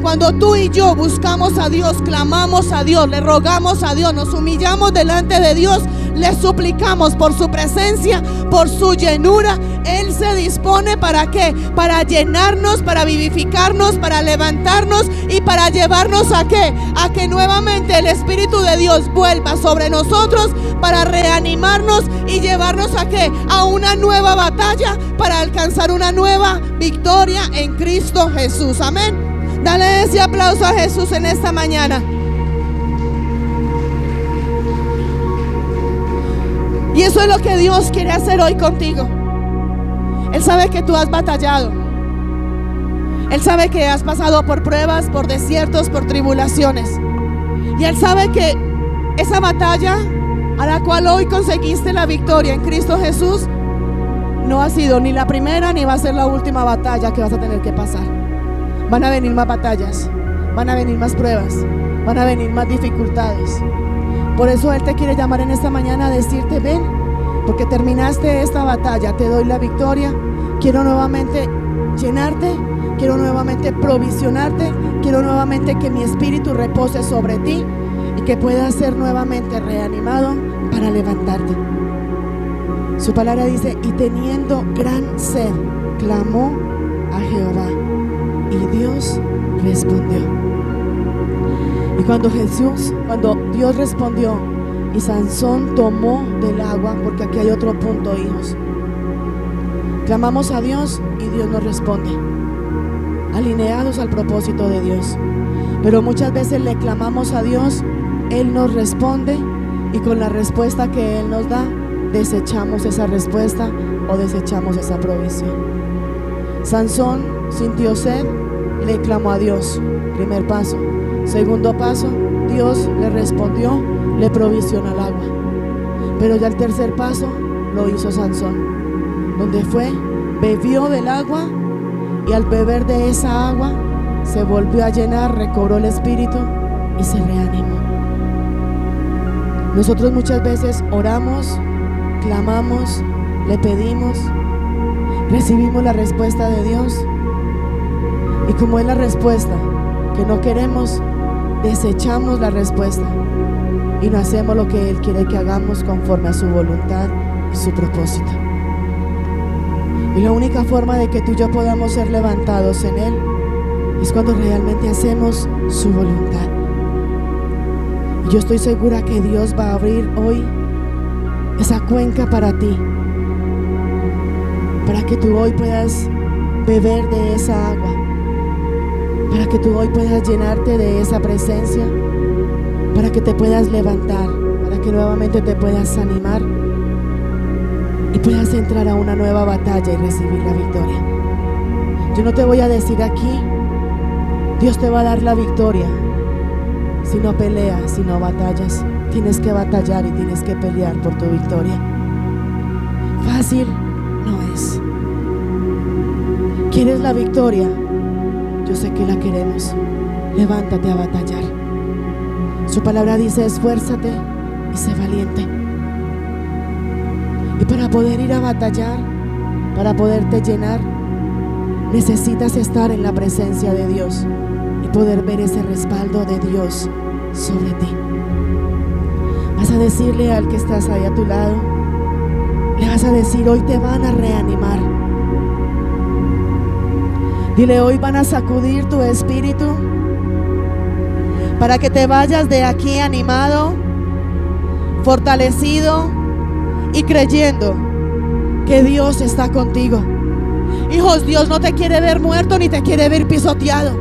Speaker 1: Cuando tú y yo buscamos a Dios, clamamos a Dios, le rogamos a Dios, nos humillamos delante de Dios, le suplicamos por su presencia, por su llenura, Él se dispone ¿para qué? Para llenarnos, para vivificarnos, para levantarnos y para llevarnos ¿a qué? A que nuevamente el Espíritu de Dios vuelva sobre nosotros para reanimarnos y llevarnos ¿a qué? A una nueva batalla para alcanzar una nueva victoria en Cristo Jesús. Amén. Dale ese aplauso a Jesús en esta mañana. Y eso es lo que Dios quiere hacer hoy contigo. Él sabe que tú has batallado. Él sabe que has pasado por pruebas, por desiertos, por tribulaciones. Y Él sabe que esa batalla a la cual hoy conseguiste la victoria en Cristo Jesús no ha sido ni la primera ni va a ser la última batalla que vas a tener que pasar. Van a venir más batallas, van a venir más pruebas, van a venir más dificultades. Por eso Él te quiere llamar en esta mañana a decirte: ven, porque terminaste esta batalla, te doy la victoria. Quiero nuevamente llenarte, quiero nuevamente provisionarte, quiero nuevamente que mi espíritu repose sobre ti y que puedas ser nuevamente reanimado para levantarte. Su palabra dice: y teniendo gran sed, clamó a Jehová, y Dios respondió. Y cuando Dios respondió y Sansón tomó del agua, porque aquí hay otro punto, hijos. Clamamos a Dios y Dios nos responde, alineados al propósito de Dios. Pero muchas veces le clamamos a Dios, Él nos responde, y con la respuesta que Él nos da, desechamos esa respuesta o desechamos esa provisión. Sansón sintió sed, le clamó a Dios, primer paso. Segundo paso, Dios le respondió, le provisionó el agua. Pero ya el tercer paso lo hizo Sansón, donde fue, bebió del agua, y al beber de esa agua se volvió a llenar, recobró el espíritu y se reanimó. Nosotros muchas veces oramos, clamamos, le pedimos, recibimos la respuesta de Dios, y como es la respuesta que no queremos, desechamos la respuesta y no hacemos lo que Él quiere que hagamos conforme a su voluntad y su propósito. Y la única forma de que tú y yo podamos ser levantados en Él es cuando realmente hacemos su voluntad. Y yo estoy segura que Dios va a abrir hoy esa cuenca para ti, para que tú hoy puedas beber de esa agua, para que tú hoy puedas llenarte de esa presencia, para que te puedas levantar, para que nuevamente te puedas animar y puedas entrar a una nueva batalla y recibir la victoria. Yo no te voy a decir aquí, Dios te va a dar la victoria, si no peleas, si no batallas. Tienes que batallar y tienes que pelear por tu victoria. Fácil no es. ¿Quieres la victoria? Yo sé que la queremos. Levántate a batallar. Su palabra dice: esfuérzate y sé valiente. Y para poder ir a batallar, para poderte llenar, necesitas estar en la presencia de Dios y poder ver ese respaldo de Dios sobre ti. Vas a decirle al que estás ahí a tu lado, le vas a decir: hoy te van a reanimar. Dile: hoy van a sacudir tu espíritu para que te vayas de aquí animado, fortalecido y creyendo que Dios está contigo. Hijos, Dios no te quiere ver muerto ni te quiere ver pisoteado.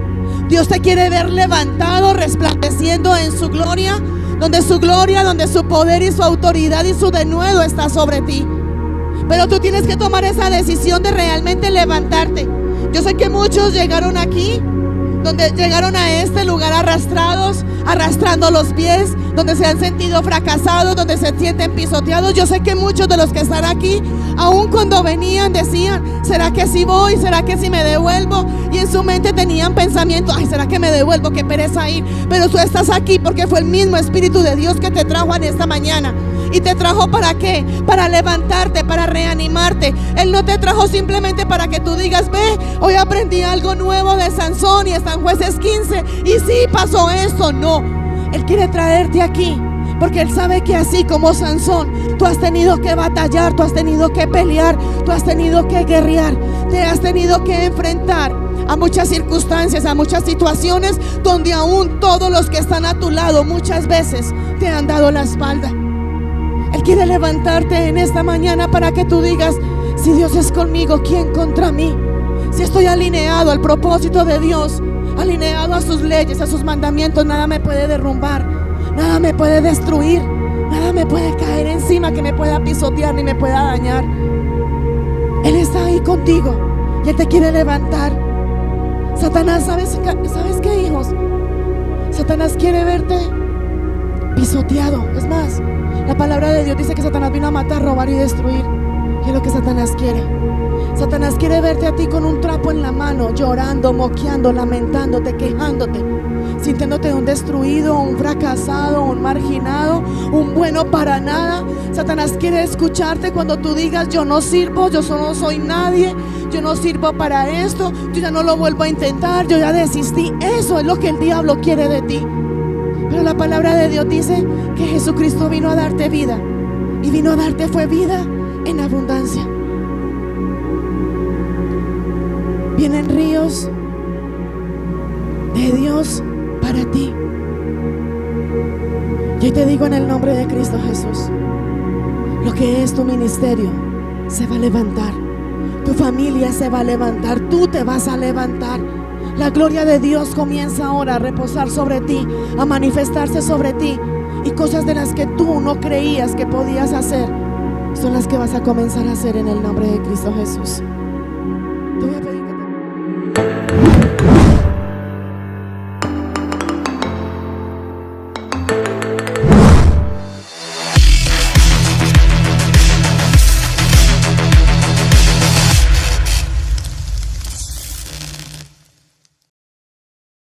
Speaker 1: Dios te quiere ver levantado, resplandeciendo en su gloria, donde su poder y su autoridad y su denuedo está sobre ti. Pero tú tienes que tomar esa decisión de realmente levantarte. Yo sé que muchos llegaron aquí, donde llegaron a este lugar arrastrando los pies, donde se han sentido fracasados, donde se sienten pisoteados. Yo sé que muchos de los que están aquí, aun cuando venían, decían: ¿será que sí voy? ¿Será que sí me devuelvo? Y en su mente tenían pensamientos: ay, ¿será que me devuelvo? Qué pereza ir. Pero tú estás aquí porque fue el mismo Espíritu de Dios que te trajo en esta mañana. ¿Y te trajo para qué? Para levantarte, para reanimarte. Él no te trajo simplemente para que tú digas: ve, hoy aprendí algo nuevo de Sansón y está en Jueces 15 y sí pasó esto. No, Él quiere traerte aquí porque Él sabe que así como Sansón, tú has tenido que batallar, tú has tenido que pelear, tú has tenido que guerrear, te has tenido que enfrentar a muchas circunstancias, a muchas situaciones donde aún todos los que están a tu lado muchas veces te han dado la espalda. Él quiere levantarte en esta mañana para que tú digas: si Dios es conmigo, ¿quién contra mí? Si estoy alineado al propósito de Dios, alineado a sus leyes, a sus mandamientos, nada me puede derrumbar, nada me puede destruir, nada me puede caer encima que me pueda pisotear ni me pueda dañar. Él está ahí contigo y Él te quiere levantar. Satanás, ¿sabes qué, hijos? Satanás quiere verte pisoteado. Es más, la palabra de Dios dice que Satanás vino a matar, robar y destruir. Y es lo que Satanás quiere. Satanás quiere verte a ti con un trapo en la mano, llorando, moqueando, lamentándote, quejándote, sintiéndote un destruido, un fracasado, un marginado, un bueno para nada. Satanás quiere escucharte cuando tú digas: yo no sirvo, yo solo soy nadie, yo no sirvo para esto, yo ya no lo vuelvo a intentar, yo ya desistí. Eso es lo que el diablo quiere de ti. Pero la palabra de Dios dice que Jesucristo vino a darte vida, y vino a darte fue vida en abundancia. Vienen ríos de Dios para ti. Y hoy te digo en el nombre de Cristo Jesús, lo que es tu ministerio se va a levantar, tu familia se va a levantar, tú te vas a levantar. La gloria de Dios comienza ahora a reposar sobre ti, a manifestarse sobre ti, y cosas de las que tú no creías que podías hacer son las que vas a comenzar a hacer en el nombre de Cristo Jesús. Te voy a